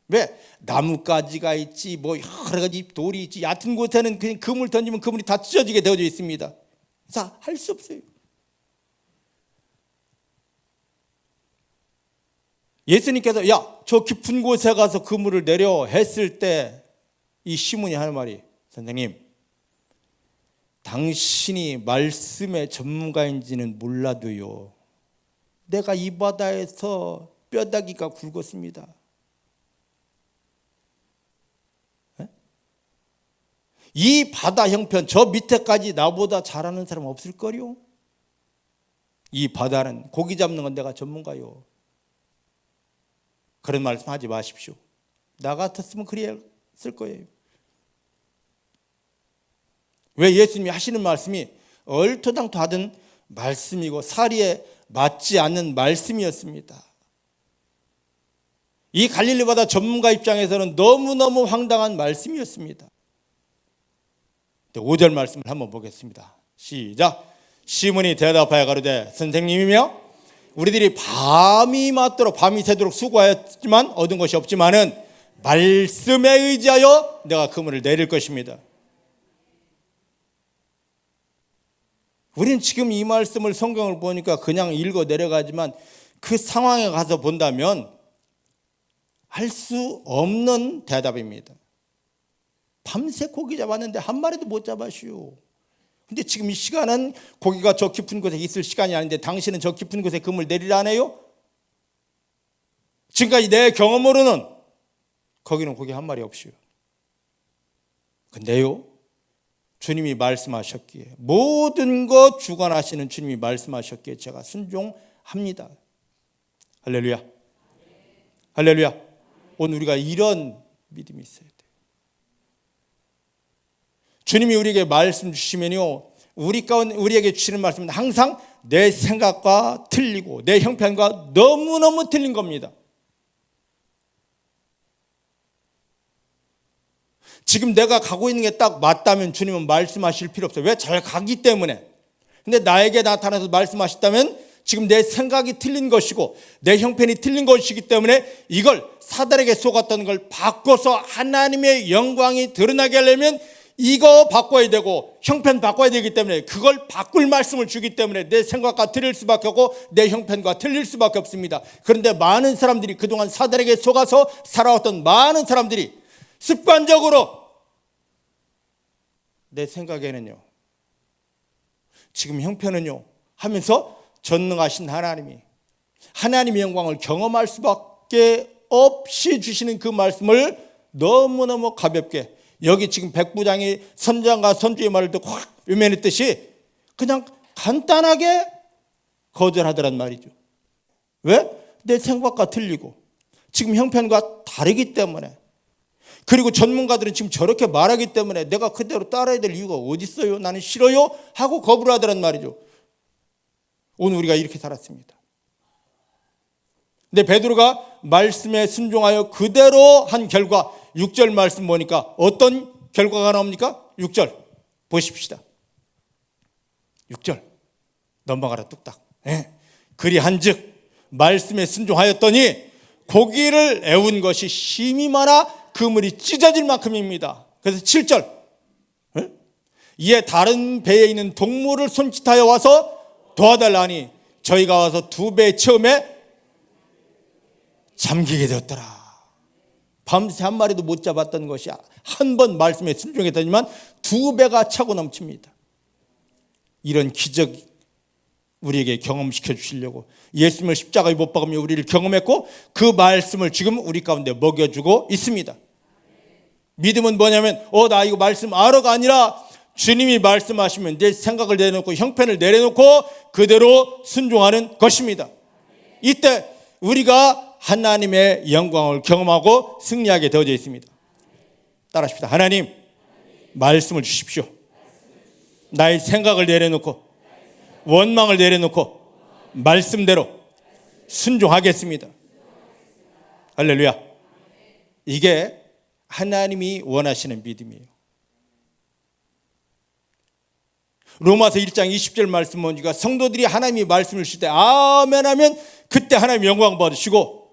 왜? 나뭇가지가 있지, 뭐 여러 가지 돌이 있지. 얕은 곳에는 그냥 그물 던지면 그물이 다 찢어지게 되어져 있습니다. 그래서 할 수 없어요. 예수님께서 야, 저 깊은 곳에 가서 그물을 내려 했을 때 이 시몬이 하는 말이, 선생님, 당신이 말씀의 전문가인지는 몰라도요, 내가 이 바다에서 뼈다귀가 굵었습니다. 이 바다 형편 저 밑에까지 나보다 잘하는 사람 없을걸요? 이 바다는 고기 잡는 건 내가 전문가요. 그런 말씀 하지 마십시오. 나 같았으면 그랬을 거예요. 왜? 예수님이 하시는 말씀이 얼토당토하던 말씀이고 사리에 맞지 않는 말씀이었습니다. 이 갈릴리 바다 전문가 입장에서는 너무너무 황당한 말씀이었습니다. 5절 말씀을 한번 보겠습니다. 시작. 시몬이 대답하여 가로되 선생님이며 우리들이 밤이 맞도록 밤이 새도록 수고하였지만 얻은 것이 없지만은 말씀에 의지하여 내가 그물을 내릴 것입니다. 우리는 지금 이 말씀을 성경을 보니까 그냥 읽어 내려가지만 그 상황에 가서 본다면 할 수 없는 대답입니다. 밤새 고기 잡았는데 한 마리도 못 잡았슈. 근데 지금 이 시간은 고기가 저 깊은 곳에 있을 시간이 아닌데 당신은 저 깊은 곳에 그물 내리라네요? 지금까지 내 경험으로는 거기는 고기 한 마리 없슈. 근데요, 주님이 말씀하셨기에, 모든 것 주관하시는 주님이 말씀하셨기에 제가 순종합니다. 할렐루야. 할렐루야. 오늘 우리가 이런 믿음이 있어야 돼요. 주님이 우리에게 말씀 주시면요, 우리에게 주시는 말씀은 항상 내 생각과 틀리고 내 형편과 너무너무 틀린 겁니다. 지금 내가 가고 있는 게 딱 맞다면 주님은 말씀하실 필요 없어요. 왜? 잘 가기 때문에. 근데 나에게 나타나서 말씀하셨다면 지금 내 생각이 틀린 것이고 내 형편이 틀린 것이기 때문에 이걸 사단에게 속았던 걸 바꿔서 하나님의 영광이 드러나게 하려면 이거 바꿔야 되고 형편 바꿔야 되기 때문에 그걸 바꿀 말씀을 주기 때문에 내 생각과 틀릴 수밖에 없고 내 형편과 틀릴 수밖에 없습니다. 그런데 많은 사람들이 그동안 사단에게 속아서 살아왔던 많은 사람들이 습관적으로 내 생각에는요, 지금 형편은요 하면서 전능하신 하나님의 영광을 경험할 수밖에 없이 주시는 그 말씀을 너무너무 가볍게, 여기 지금 백부장이 선장과 선주의 말을 듣고 확 외면했듯이 그냥 간단하게 거절하더란 말이죠. 왜? 내 생각과 틀리고 지금 형편과 다르기 때문에, 그리고 전문가들은 지금 저렇게 말하기 때문에 내가 그대로 따라야 될 이유가 어디 있어요? 나는 싫어요? 하고 거부를 하더란 말이죠. 오늘 우리가 이렇게 살았습니다. 근데 베드로가 말씀에 순종하여 그대로 한 결과 6절 말씀 보니까 어떤 결과가 나옵니까? 6절 보십시다. 6절 넘어가라 뚝딱. 그리한즉 말씀에 순종하였더니 고기를 애운 것이 심히 많아 그물이 찢어질 만큼입니다. 그래서 7절 이에 다른 배에 있는 동물을 손짓하여 와서 도와달라니 저희가 와서 2배 처음에 잠기게 되었더라. 밤새 한 마리도 못 잡았던 것이 한 번 말씀에 순종했더니만 2배가 차고 넘칩니다. 이런 기적 우리에게 경험시켜 주시려고 예수님을 십자가에 못 박으며 우리를 경험했고 그 말씀을 지금 우리 가운데 먹여주고 있습니다. 믿음은 뭐냐면 나 이거 말씀 알아가 아니라 주님이 말씀하시면 내 생각을 내려놓고 형편을 내려놓고 그대로 순종하는 것입니다. 이때 우리가 하나님의 영광을 경험하고 승리하게 되어져 있습니다. 따라하십시다. 하나님, 말씀을 주십시오. 나의 생각을 내려놓고 원망을 내려놓고 말씀대로 순종하겠습니다. 할렐루야. 이게 하나님이 원하시는 믿음이에요. 로마서 1장 20절 말씀 보니까 성도들이 하나님이 말씀을 주실 때 아멘 하면 그때 하나님 영광 받으시고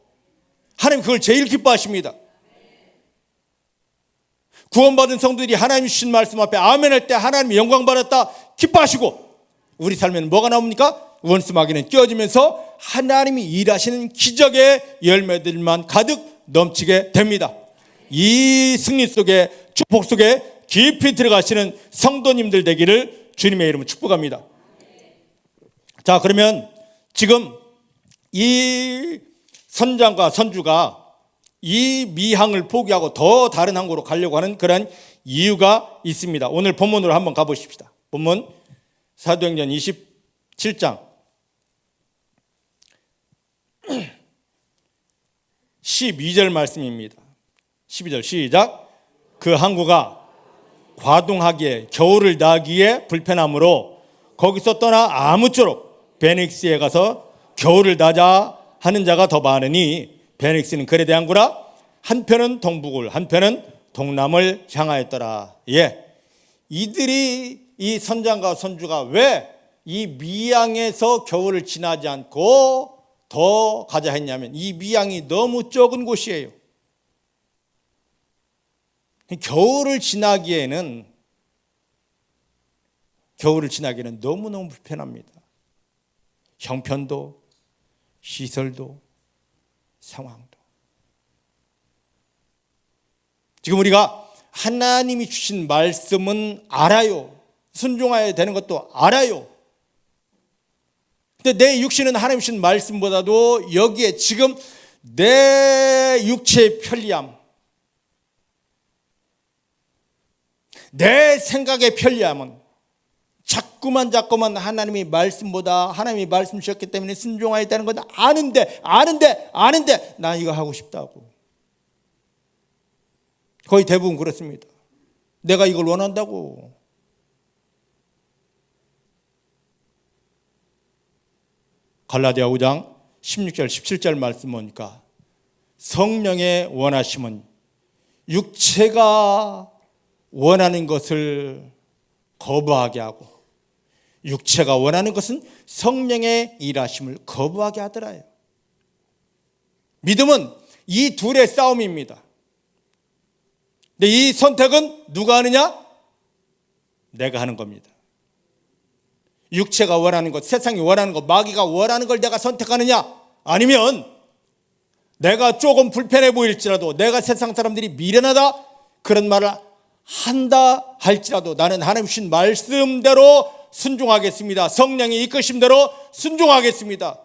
하나님 그걸 제일 기뻐하십니다. 구원받은 성도들이 하나님 주신 말씀 앞에 아멘 할 때 하나님 영광 받았다 기뻐하시고 우리 삶에는 뭐가 나옵니까? 원수 마귀는 끼어지면서 하나님이 일하시는 기적의 열매들만 가득 넘치게 됩니다. 이 승리 속에 축복 속에 깊이 들어가시는 성도님들 되기를 주님의 이름으로 축복합니다. 자, 그러면 지금 이 선장과 선주가 이 미항을 포기하고 더 다른 항구로 가려고 하는 그런 이유가 있습니다. 오늘 본문으로 한번 가보십시다. 본문 사도행전 27장 12절 말씀입니다. 12절 시작. 그 항구가 과동하기에 겨울을 나기에 불편하므로 거기서 떠나 아무쪼록 베닉스에 가서 겨울을 나자 하는 자가 더 많으니 베닉스는 그레데 항구라 한편은 동북을 한편은 동남을 향하였더라. 이들이 이 선장과 선주가 왜 이 미항에서 겨울을 지나지 않고 더 가자 했냐면 이 미항이 너무 적은 곳이에요. 겨울을 지나기에는 너무너무 불편합니다. 형편도 시설도 상황도. 지금 우리가 하나님이 주신 말씀은 알아요. 순종해야 되는 것도 알아요. 근데 내 육신은 하나님 주신 말씀보다도 여기에 지금 내 육체의 편리함, 내 생각의 편리함은 자꾸만 하나님이 말씀보다 하나님이 말씀 주셨기 때문에 순종해야 되는 건 아는데 나 이거 하고 싶다고. 거의 대부분 그렇습니다. 내가 이걸 원한다고. 갈라디아 5장 16절 17절 말씀 보니까 성령의 원하심은 육체가 원하는 것을 거부하게 하고 육체가 원하는 것은 성령의 일하심을 거부하게 하더라요. 믿음은 이 둘의 싸움입니다. 근데 이 선택은 누가 하느냐? 내가 하는 겁니다. 육체가 원하는 것, 세상이 원하는 것, 마귀가 원하는 걸 내가 선택하느냐? 아니면 내가 조금 불편해 보일지라도 내가 세상 사람들이 미련하다 그런 말을 한다 할지라도 나는 하나님 주신 말씀대로 순종하겠습니다. 성령의 이끄심대로 순종하겠습니다.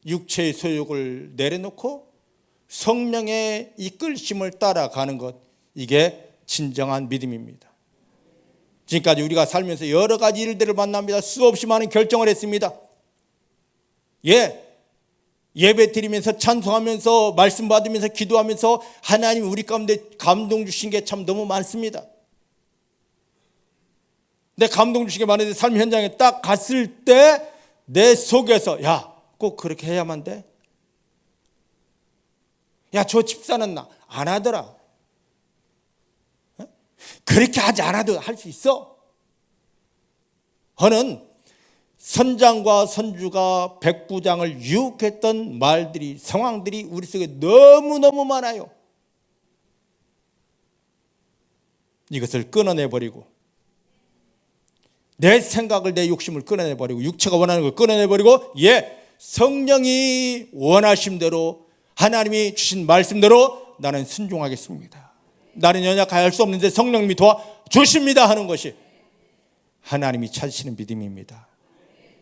육체의 소욕을 내려놓고 성령의 이끌심을 따라가는 것, 이게 진정한 믿음입니다. 지금까지 우리가 살면서 여러 가지 일들을 만납니다. 수없이 많은 결정을 했습니다. 예배 드리면서 찬송하면서 말씀 받으면서 기도하면서 하나님 우리 가운데 감동 주신 게 참 너무 많습니다. 근데 감동 주신 게 많은데 삶 현장에 딱 갔을 때 내 속에서 꼭 그렇게 해야만 돼? 저 집사는 나 안 하더라. 그렇게 하지 않아도 할 수 있어. 하는 선장과 선주가 백부장을 유혹했던 말들이, 상황들이 우리 속에 너무너무 많아요. 이것을 끊어내버리고 내 생각을, 내 욕심을 끊어내버리고 육체가 원하는 걸 끊어내버리고 성령이 원하심대로 하나님이 주신 말씀대로 나는 순종하겠습니다. 나는 연약하여 할 수 없는데 성령님이 도와주십니다 하는 것이 하나님이 찾으시는 믿음입니다.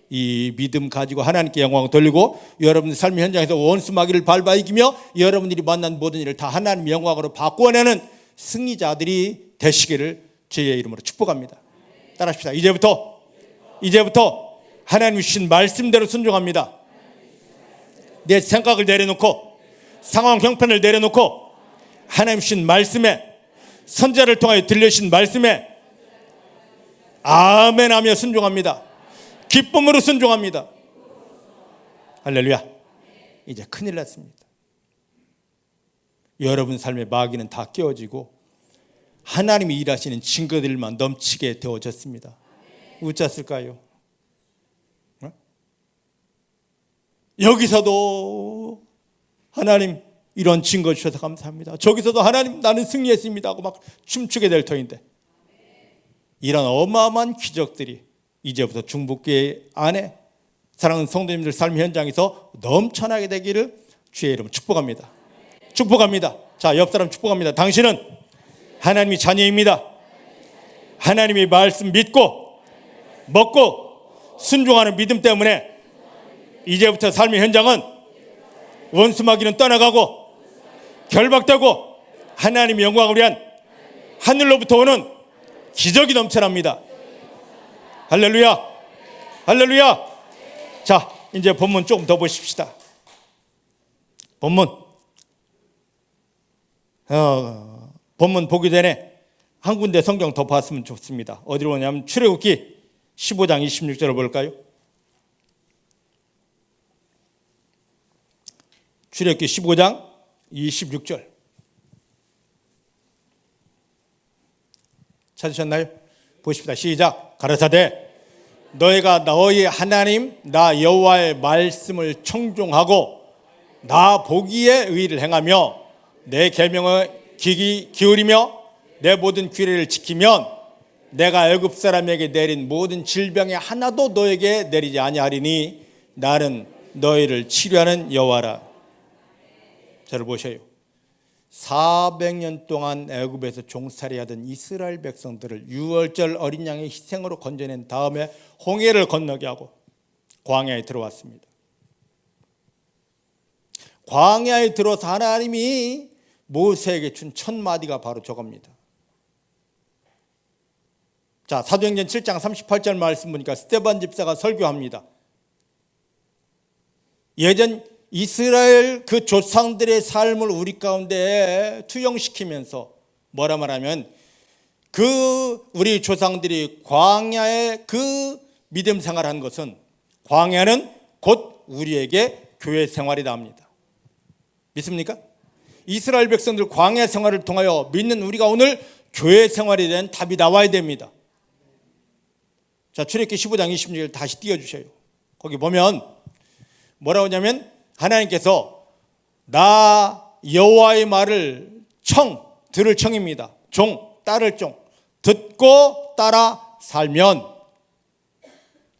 이 믿음 가지고 하나님께 영광을 돌리고 여러분들 삶의 현장에서 원수 마귀를 밟아 이기며 여러분들이 만난 모든 일을 다 하나님의 영광으로 바꿔내는 승리자들이 되시기를 주의 이름으로 축복합니다. 따라합시다. 이제부터 하나님이 주신 말씀대로 순종합니다. 내 생각을 내려놓고 상황 형편을 내려놓고 하나님 주신 말씀에, 선자를 통하여 들려주신 말씀에 아멘 하며 순종합니다. 기쁨으로 순종합니다. 할렐루야. 이제 큰일 났습니다. 여러분 삶의 마귀는 다 깨어지고 하나님이 일하시는 증거들만 넘치게 되어졌습니다. 어쩌을까요? 여기서도 하나님 이런 증거 주셔서 감사합니다. 저기서도 하나님 나는 승리했습니다 하고 막 춤추게 될 터인데, 이런 어마어마한 기적들이 이제부터 중복교회 안에 사랑하는 성도님들 삶 현장에서 넘쳐나게 되기를 주의 이름으로 축복합니다. 축복합니다. 자, 옆 사람 축복합니다. 당신은 하나님의 자녀입니다. 하나님의 말씀 믿고 먹고 순종하는 믿음 때문에 이제부터 삶의 현장은 원수 마귀는 떠나가고 결박되고 하나님의 영광을 위한 하늘로부터 오는 기적이 넘쳐납니다. 할렐루야. 할렐루야. 자, 이제 본문 조금 더 보십시다. 본문 보기 전에 한 군데 성경 더 봤으면 좋습니다. 어디로 오냐면 출애굽기 15장 26절을 볼까요? 출애굽기 15장 26절 찾으셨나요? 보십시다. 시작. 가라사대 너희가 너희 하나님 나 여호와의 말씀을 청종하고 나 보기에 의를 행하며 내 계명을 귀 기울이며 내 모든 규례를 지키면 내가 애굽 사람에게 내린 모든 질병에 하나도 너에게 내리지 아니하리니 나는 너희를 치료하는 여호와라. 저를 보셔요. 400년 동안 애굽에서 종살이하던 이스라엘 백성들을 유월절 어린 양의 희생으로 건져낸 다음에 홍해를 건너게 하고 광야에 들어왔습니다. 광야에 들어서 하나님이 모세에게 준 첫 마디가 바로 저겁니다. 자, 사도행전 7장 38절 말씀 보니까 스데반 집사가 설교합니다. 예전 이스라엘 그 조상들의 삶을 우리 가운데 투영시키면서 뭐라 말하면 우리 조상들이 광야에 그 믿음 생활한 것은 광야는 곧 우리에게 교회 생활이다 합니다. 믿습니까? 이스라엘 백성들 광야 생활을 통하여 믿는 우리가 오늘 교회 생활에 대한 답이 나와야 됩니다. 자, 출애굽기 15장 26절 다시 띄워주셔요. 거기 보면 뭐라고 하냐면 하나님께서 나 여호와의 말을 들을 청입니다. 따를 종 듣고 따라 살면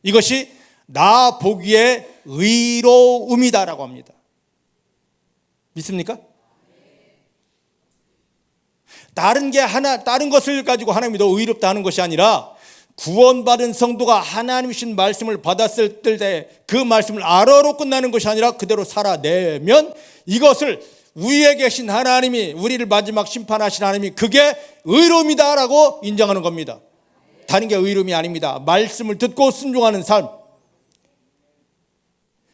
이것이 나 보기에 의로움이다라고 합니다. 믿습니까? 다른 것을 가지고 하나님이 더 의롭다 하는 것이 아니라 구원받은 성도가 하나님 주신 말씀을 받았을 때 그 말씀을 알아로 끝나는 것이 아니라 그대로 살아내면 이것을 위에 계신 하나님이 우리를 마지막 심판하신 하나님이 그게 의로움이다라고 인정하는 겁니다. 다른 게 의로움이 아닙니다. 말씀을 듣고 순종하는 삶.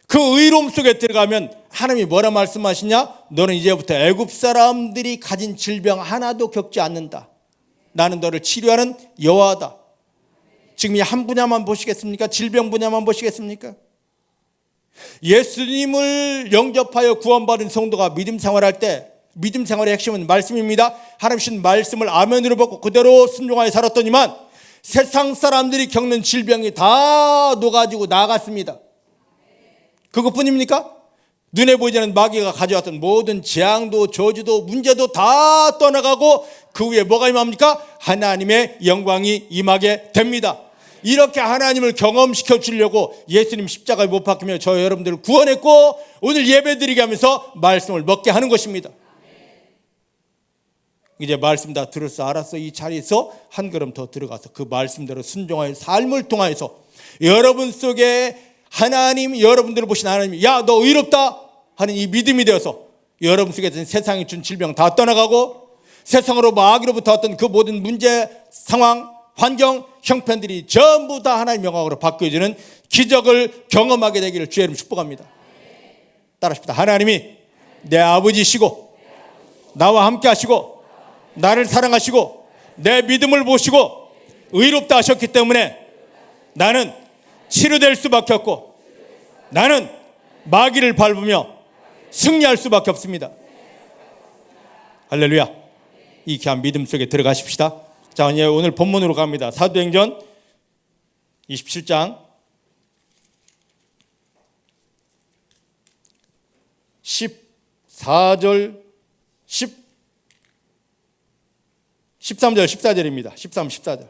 그 의로움 속에 들어가면 하나님이 뭐라 말씀하시냐? 너는 이제부터 애굽 사람들이 가진 질병 하나도 겪지 않는다. 나는 너를 치료하는 여호와다. 지금 이 한 분야만 보시겠습니까? 질병 분야만 보시겠습니까? 예수님을 영접하여 구원받은 성도가 믿음 생활할 때 믿음 생활의 핵심은 말씀입니다. 하나님 주신 말씀을 아멘으로 받고 그대로 순종하여 살았더니만 세상 사람들이 겪는 질병이 다 녹아지고 나갔습니다. 그것뿐입니까? 눈에 보이지 않는 마귀가 가져왔던 모든 재앙도 저주도 문제도 다 떠나가고 그 위에 뭐가 임합니까? 하나님의 영광이 임하게 됩니다. 이렇게 하나님을 경험시켜 주려고 예수님 십자가에 못 박히며 저 여러분들을 구원했고 오늘 예배드리게 하면서 말씀을 먹게 하는 것입니다. 이제 말씀 다 들었어, 알았어. 이 자리에서 한 걸음 더 들어가서 그 말씀대로 순종하여 삶을 통하여서 여러분 속에 하나님, 여러분들을 보신 하나님이 야, 너 의롭다 하는 이 믿음이 되어서 여러분 속에 있는 세상이 준 질병 다 떠나가고 세상으로 마귀로부터 어떤 그 모든 문제, 상황, 환경, 형편들이 전부 다 하나님의 영광으로 바뀌어지는 기적을 경험하게 되기를 주의 이름 축복합니다. 따라합시다. 하나님이 내 아버지시고 나와 함께 하시고 나를 사랑하시고 내 믿음을 보시고 의롭다 하셨기 때문에 나는 치료될 수밖에 없고 나는 마귀를 밟으며 승리할 수밖에 없습니다. 할렐루야. 이 귀한 믿음 속에 들어가십시다. 자, 이제 오늘 본문으로 갑니다. 사도행전 27장 14절 13절 14절입니다. 13, 14절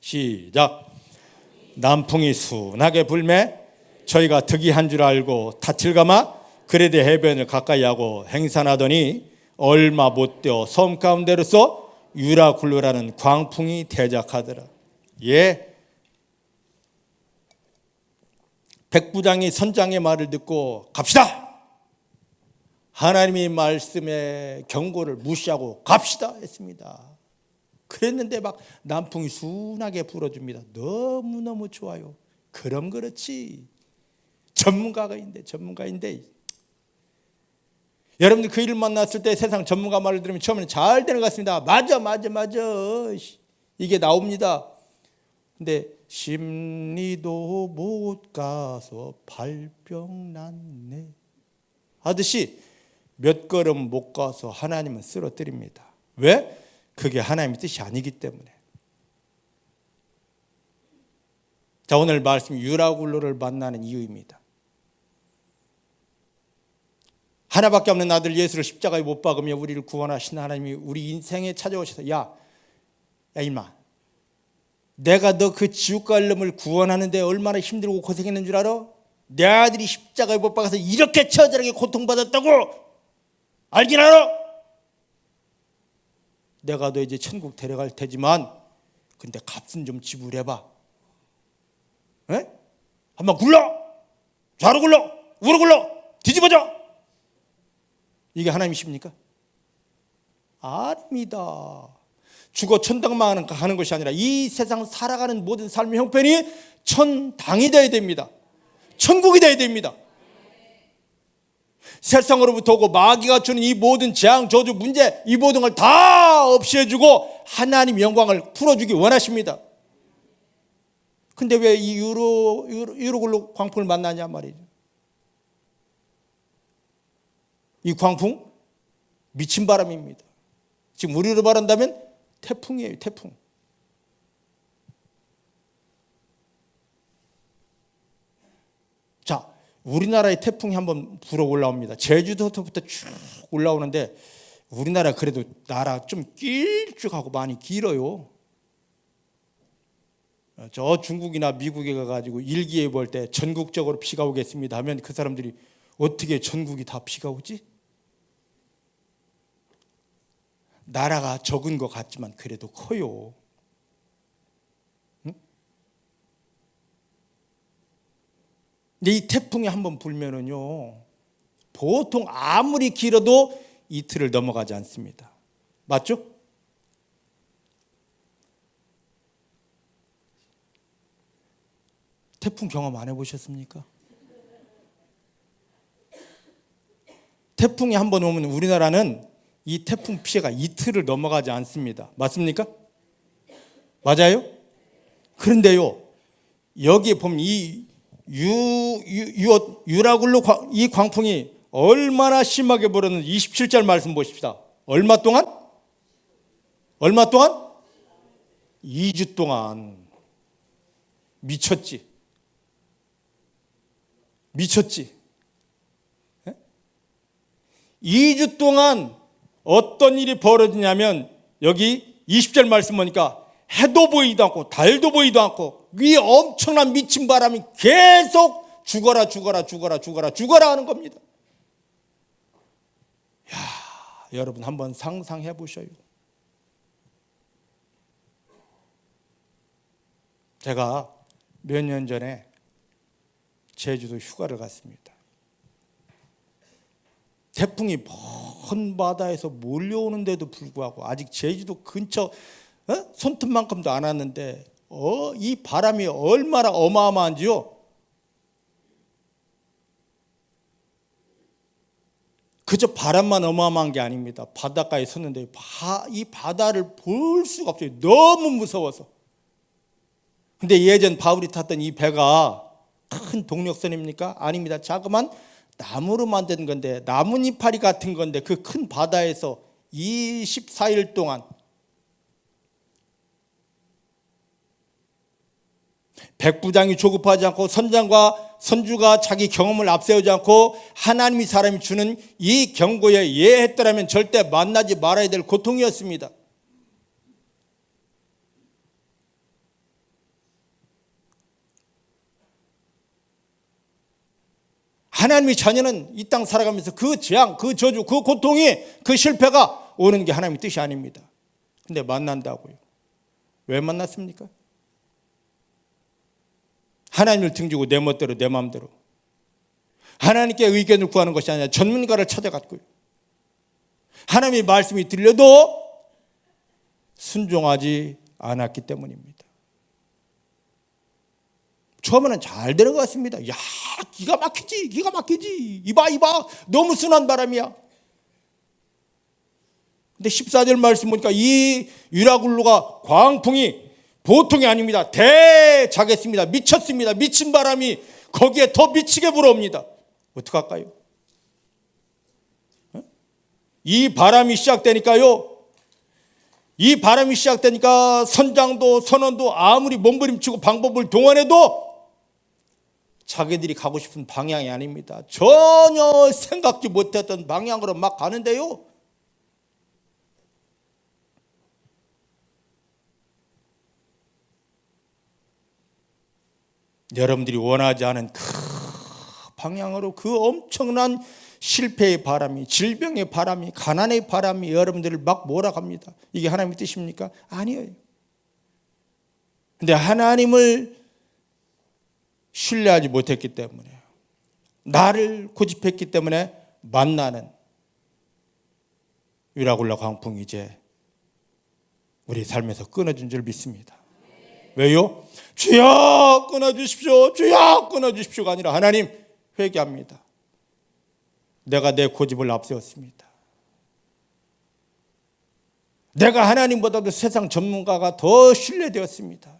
시작. 남풍이 순하게 불매 저희가 득이한 줄 알고 타칠가마 그레데 해변을 가까이 하고 행산하더니 얼마 못 되어 섬 가운데로서 유라굴로라는 광풍이 대작하더라. 예, 백부장이 선장의 말을 듣고 갑시다. 하나님의 말씀의 경고를 무시하고 갑시다 했습니다. 그랬는데 막 남풍이 순하게 불어줍니다. 너무너무 좋아요. 그럼 그렇지. 전문가인데 여러분들 그 일을 만났을 때 세상 전문가 말을 들으면 처음에는 잘 되는 것 같습니다. 맞아 이게 나옵니다. 근데 심리도 못 가서 발병 났네 하듯이 몇 걸음 못 가서 하나님은 쓰러뜨립니다. 왜? 그게 하나님의 뜻이 아니기 때문에. 자, 오늘 말씀 유라굴로를 만나는 이유입니다. 하나밖에 없는 아들 예수를 십자가에 못 박으며 우리를 구원하신 하나님이 우리 인생에 찾아오셔서 야 임마, 내가 너 그 지옥 갈 놈을 구원하는데 얼마나 힘들고 고생했는 줄 알아? 내 아들이 십자가에 못 박아서 이렇게 처절하게 고통받았다고 알긴 알아? 내가 너 이제 천국 데려갈 테지만 근데 값은 좀 지불해봐. 에? 한번 굴러, 좌로 굴러, 우로 굴러, 뒤집어져. 이게 하나님이십니까? 아닙니다. 죽어 천당만 가는 것이 아니라 이 세상 살아가는 모든 삶의 형편이 천당이 되어야 됩니다. 천국이 되어야 됩니다. 세상으로부터 오고 마귀가 주는 이 모든 재앙, 저주, 문제 이 모든 걸 다 없애주고 하나님 영광을 풀어주기 원하십니다. 근데 왜 이 유로굴로 광풍을 만나냐 말이죠. 이 광풍 미친 바람입니다. 지금 우리로 말한다면 태풍이에요. 태풍. 자, 우리나라에 태풍이 한번 불어 올라옵니다. 제주도부터 쭉 올라오는데 우리나라 그래도 나라 좀 길쭉하고 많이 길어요. 저 중국이나 미국에 가가지고 일기예보 볼 때 전국적으로 비가 오겠습니다 하면 그 사람들이 어떻게 전국이 다 비가 오지? 나라가 적은 것 같지만 그래도 커요. 응? 근데 이 태풍이 한번 불면은요, 보통 아무리 길어도 이틀을 넘어가지 않습니다. 맞죠? 태풍 경험 안 해보셨습니까? 태풍이 한번 오면 우리나라는 이 태풍 피해가 이틀을 넘어가지 않습니다. 맞습니까? 맞아요? 그런데요, 여기에 보면 이 유라굴로 이 광풍이 얼마나 심하게 불었는지 27절 말씀 보십시다. 얼마 동안? 2주 동안. 미쳤지. 2주 동안 어떤 일이 벌어지냐면 여기 20절 말씀 보니까 해도 보이도 않고 달도 보이도 않고 이 엄청난 미친 바람이 계속 죽어라 하는 겁니다. 야, 여러분 한번 상상해 보셔요. 제가 몇 년 전에 제주도 휴가를 갔습니다. 태풍이 먼 바다에서 몰려오는데도 불구하고 아직 제주도 근처 손톱만큼도 안 왔는데 이 바람이 얼마나 어마어마한지요. 그저 바람만 어마어마한 게 아닙니다. 바닷가에 섰는데 이 바다를 볼 수가 없어요. 너무 무서워서. 근데 예전 바울이 탔던 이 배가 큰 동력선입니까? 아닙니다. 자그만 나무로 만든 건데, 나뭇이파리 같은 건데 그 큰 바다에서 24일 동안 백부장이 조급하지 않고 선장과 선주가 자기 경험을 앞세우지 않고 하나님이 사람이 주는 이 경고에 예했더라면 절대 만나지 말아야 될 고통이었습니다. 하나님의 자녀는 이 땅 살아가면서 그 재앙, 그 저주, 그 고통이, 그 실패가 오는 게 하나님의 뜻이 아닙니다. 근데 만난다고요. 왜 만났습니까? 하나님을 등지고 내 멋대로 내 마음대로 하나님께 의견을 구하는 것이 아니라 전문가를 찾아갔고요. 하나님의 말씀이 들려도 순종하지 않았기 때문입니다. 처음에는 잘 되는 것 같습니다. 야, 기가 막히지. 이봐, 너무 순한 바람이야. 근데 14절 말씀 보니까 이 유라굴로가 광풍이 보통이 아닙니다. 대자겠습니다. 미쳤습니다. 미친 바람이 거기에 더 미치게 불어옵니다. 어떡할까요? 이 바람이 시작되니까요. 이 바람이 시작되니까 선장도 선원도 아무리 몸부림치고 방법을 동원해도 자기들이 가고 싶은 방향이 아닙니다. 전혀 생각지 못했던 방향으로 막 가는데요. 여러분들이 원하지 않은 그 방향으로 그 엄청난 실패의 바람이, 질병의 바람이, 가난의 바람이 여러분들을 막 몰아갑니다. 이게 하나님의 뜻입니까? 아니에요. 근데 하나님을 신뢰하지 못했기 때문에, 나를 고집했기 때문에 만나는 유라굴라 광풍이 이제 우리 삶에서 끊어진 줄 믿습니다. 왜요? 주여 끊어주십시오. 주여 끊어주십시오가 아니라 하나님 회개합니다. 내가 내 고집을 앞세웠습니다. 내가 하나님보다도 세상 전문가가 더 신뢰되었습니다.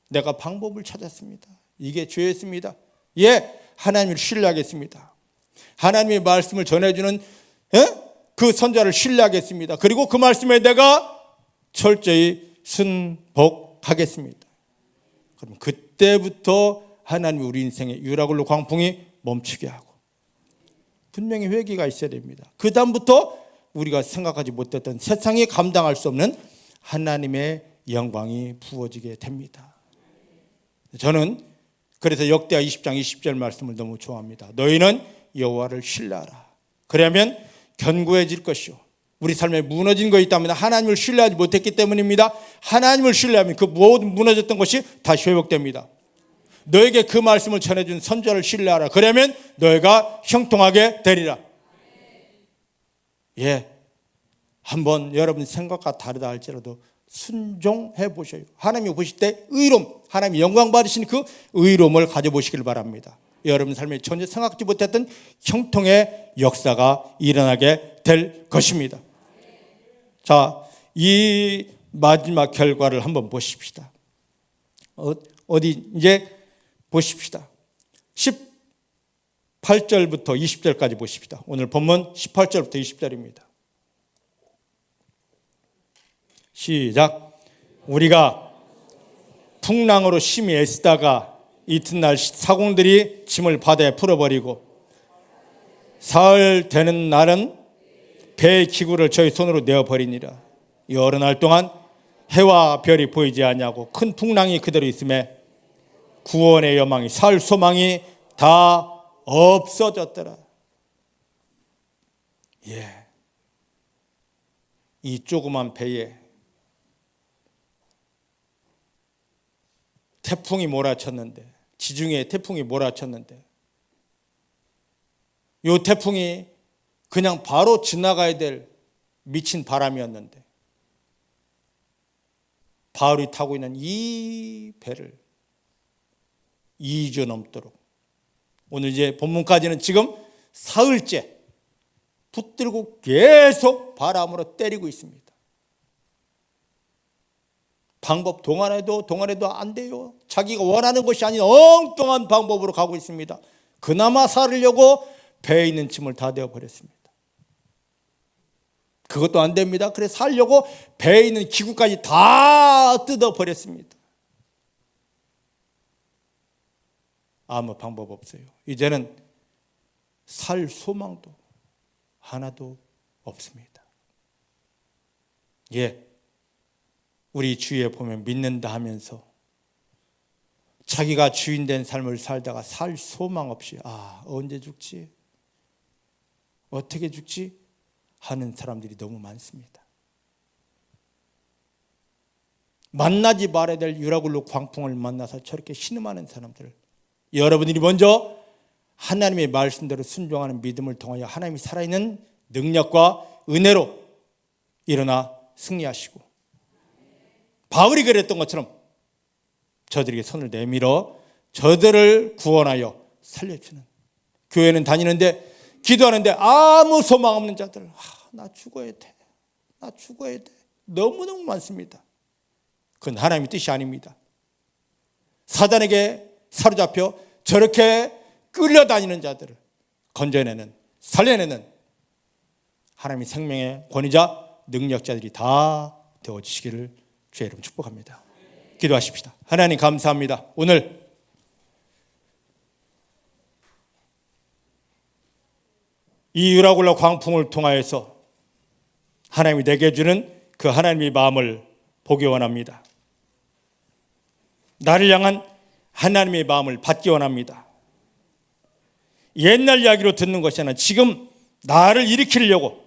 내가 방법을 찾았습니다. 이게 죄였습니다. 예, 하나님을 신뢰하겠습니다. 하나님의 말씀을 전해주는 그 선자를 신뢰하겠습니다. 그리고 그 말씀에 내가 철저히 순복하겠습니다. 그럼 그때부터 하나님이 우리 인생의 유라굴로 광풍이 멈추게 하고 분명히 회개가 있어야 됩니다. 그 다음부터 우리가 생각하지 못했던 세상이 감당할 수 없는 하나님의 영광이 부어지게 됩니다. 저는 그래서 역대하 20장 20절 말씀을 너무 좋아합니다. 너희는 여호와를 신뢰하라. 그러면 견고해질 것이요. 우리 삶에 무너진 것이 있다면 하나님을 신뢰하지 못했기 때문입니다. 하나님을 신뢰하면 그 모든 무너졌던 것이 다시 회복됩니다. 너에게 그 말씀을 전해준 선자를 신뢰하라. 그러면 너희가 형통하게 되리라. 예, 한번 여러분 생각과 다르다 할지라도 순종해 보셔요. 하나님이 보실 때 의로움, 하나님이 영광 받으신 그 의로움을 가져보시길 바랍니다. 여러분 삶에 전혀 생각지 못했던 형통의 역사가 일어나게 될 것입니다. 자, 이 마지막 결과를 한번 보십시다. 어디 이제 보십시다. 18절부터 20절까지 보십시다. 오늘 본문 18절부터 20절입니다. 시작. 우리가 풍랑으로 심히 애쓰다가 이튿날 사공들이 짐을 바다에 풀어버리고 사흘 되는 날은 배의 기구를 저희 손으로 내어버리니라. 여러 날 동안 해와 별이 보이지 아니하고 큰 풍랑이 그대로 있음에 구원의 여망이, 살 소망이 다 없어졌더라. 예, 이 조그만 배에 태풍이 몰아쳤는데, 지중해에 태풍이 몰아쳤는데, 이 태풍이 그냥 바로 지나가야 될 미친 바람이었는데, 바울이 타고 있는 이 배를 2주 넘도록, 오늘 이제 본문까지는 지금 사흘째 붙들고 계속 바람으로 때리고 있습니다. 방법 동안에도 안 돼요. 자기가 원하는 것이 아닌 엉뚱한 방법으로 가고 있습니다. 그나마 살으려고 배에 있는 짐을 다 대어버렸습니다. 그것도 안 됩니다. 그래서 살려고 배에 있는 기구까지 다 뜯어버렸습니다. 아무 방법 없어요. 이제는 살 소망도 하나도 없습니다. 예, 우리 주위에 보면 믿는다 하면서 자기가 주인 된 삶을 살다가 살 소망 없이 언제 죽지? 어떻게 죽지? 하는 사람들이 너무 많습니다. 만나지 말아야 될 유라굴로 광풍을 만나서 저렇게 신음하는 사람들, 여러분들이 먼저 하나님의 말씀대로 순종하는 믿음을 통하여 하나님이 살아있는 능력과 은혜로 일어나 승리하시고, 바울이 그랬던 것처럼 저들에게 손을 내밀어 저들을 구원하여 살려주는, 교회는 다니는데 기도하는데 아무 소망 없는 자들, 나 죽어야 돼, 나 죽어야 돼, 너무너무 많습니다. 그건 하나님의 뜻이 아닙니다. 사단에게 사로잡혀 저렇게 끌려다니는 자들을 건져내는, 살려내는 하나님의 생명의 권위자 능력자들이 다 되어주시기를 주의 이름 축복합니다. 기도하십시다. 하나님 감사합니다. 오늘 이 유라굴라 광풍을 통하여서 하나님이 내게 주는 그 하나님의 마음을 보기 원합니다. 나를 향한 하나님의 마음을 받기 원합니다. 옛날 이야기로 듣는 것이 아니라 지금 나를 일으키려고,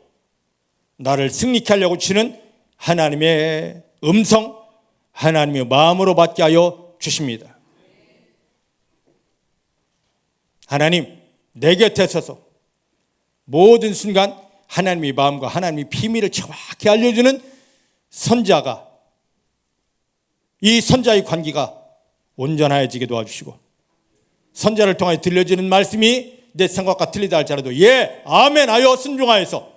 나를 승리케 하려고 주는 하나님의 음성, 하나님의 마음으로 받게 하여 주십니다. 하나님, 내 곁에 서서 모든 순간 하나님의 마음과 하나님의 비밀을 정확히 알려주는 선자가, 이 선자의 관계가 온전해지게 도와주시고, 선자를 통해 들려주는 말씀이 내 생각과 틀리다 할지라도 예, 아멘 하여 순종하여서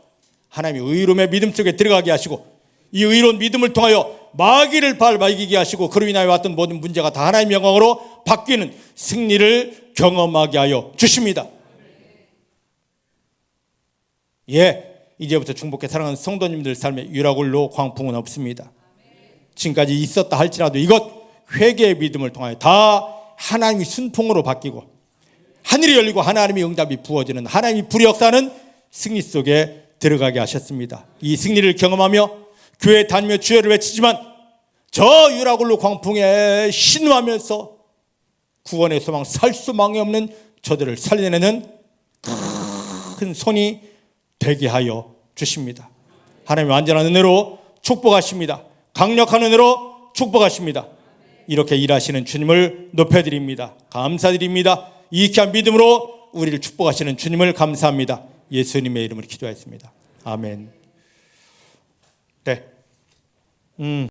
하나님의 의로움의 믿음 속에 들어가게 하시고, 이 의로운 믿음을 통하여 마귀를 밟아 이기게 하시고, 그로 인하여 왔던 모든 문제가 다 하나님의 영광으로 바뀌는 승리를 경험하게 하여 주십니다. 예, 이제부터 중복해 사랑하는 성도님들 삶에 유라굴로 광풍은 없습니다. 지금까지 있었다 할지라도 이것 회개의 믿음을 통하여 다 하나님의 순풍으로 바뀌고, 하늘이 열리고 하나님의 응답이 부어지는, 하나님의 불의 역사는 승리 속에 들어가게 하셨습니다. 이 승리를 경험하며 교회 다니며 주여를 외치지만 저 유라굴로 광풍에 신음하면서 구원의 소망, 살 소망이 없는 저들을 살려내는 큰 손이 되게 하여 주십니다. 하나님 완전한 은혜로 축복하십니다. 강력한 은혜로 축복하십니다. 이렇게 일하시는 주님을 높여드립니다. 감사드립니다. 이 귀한 믿음으로 우리를 축복하시는 주님을 감사합니다. 예수님의 이름으로 기도하였습니다. 아멘. 네.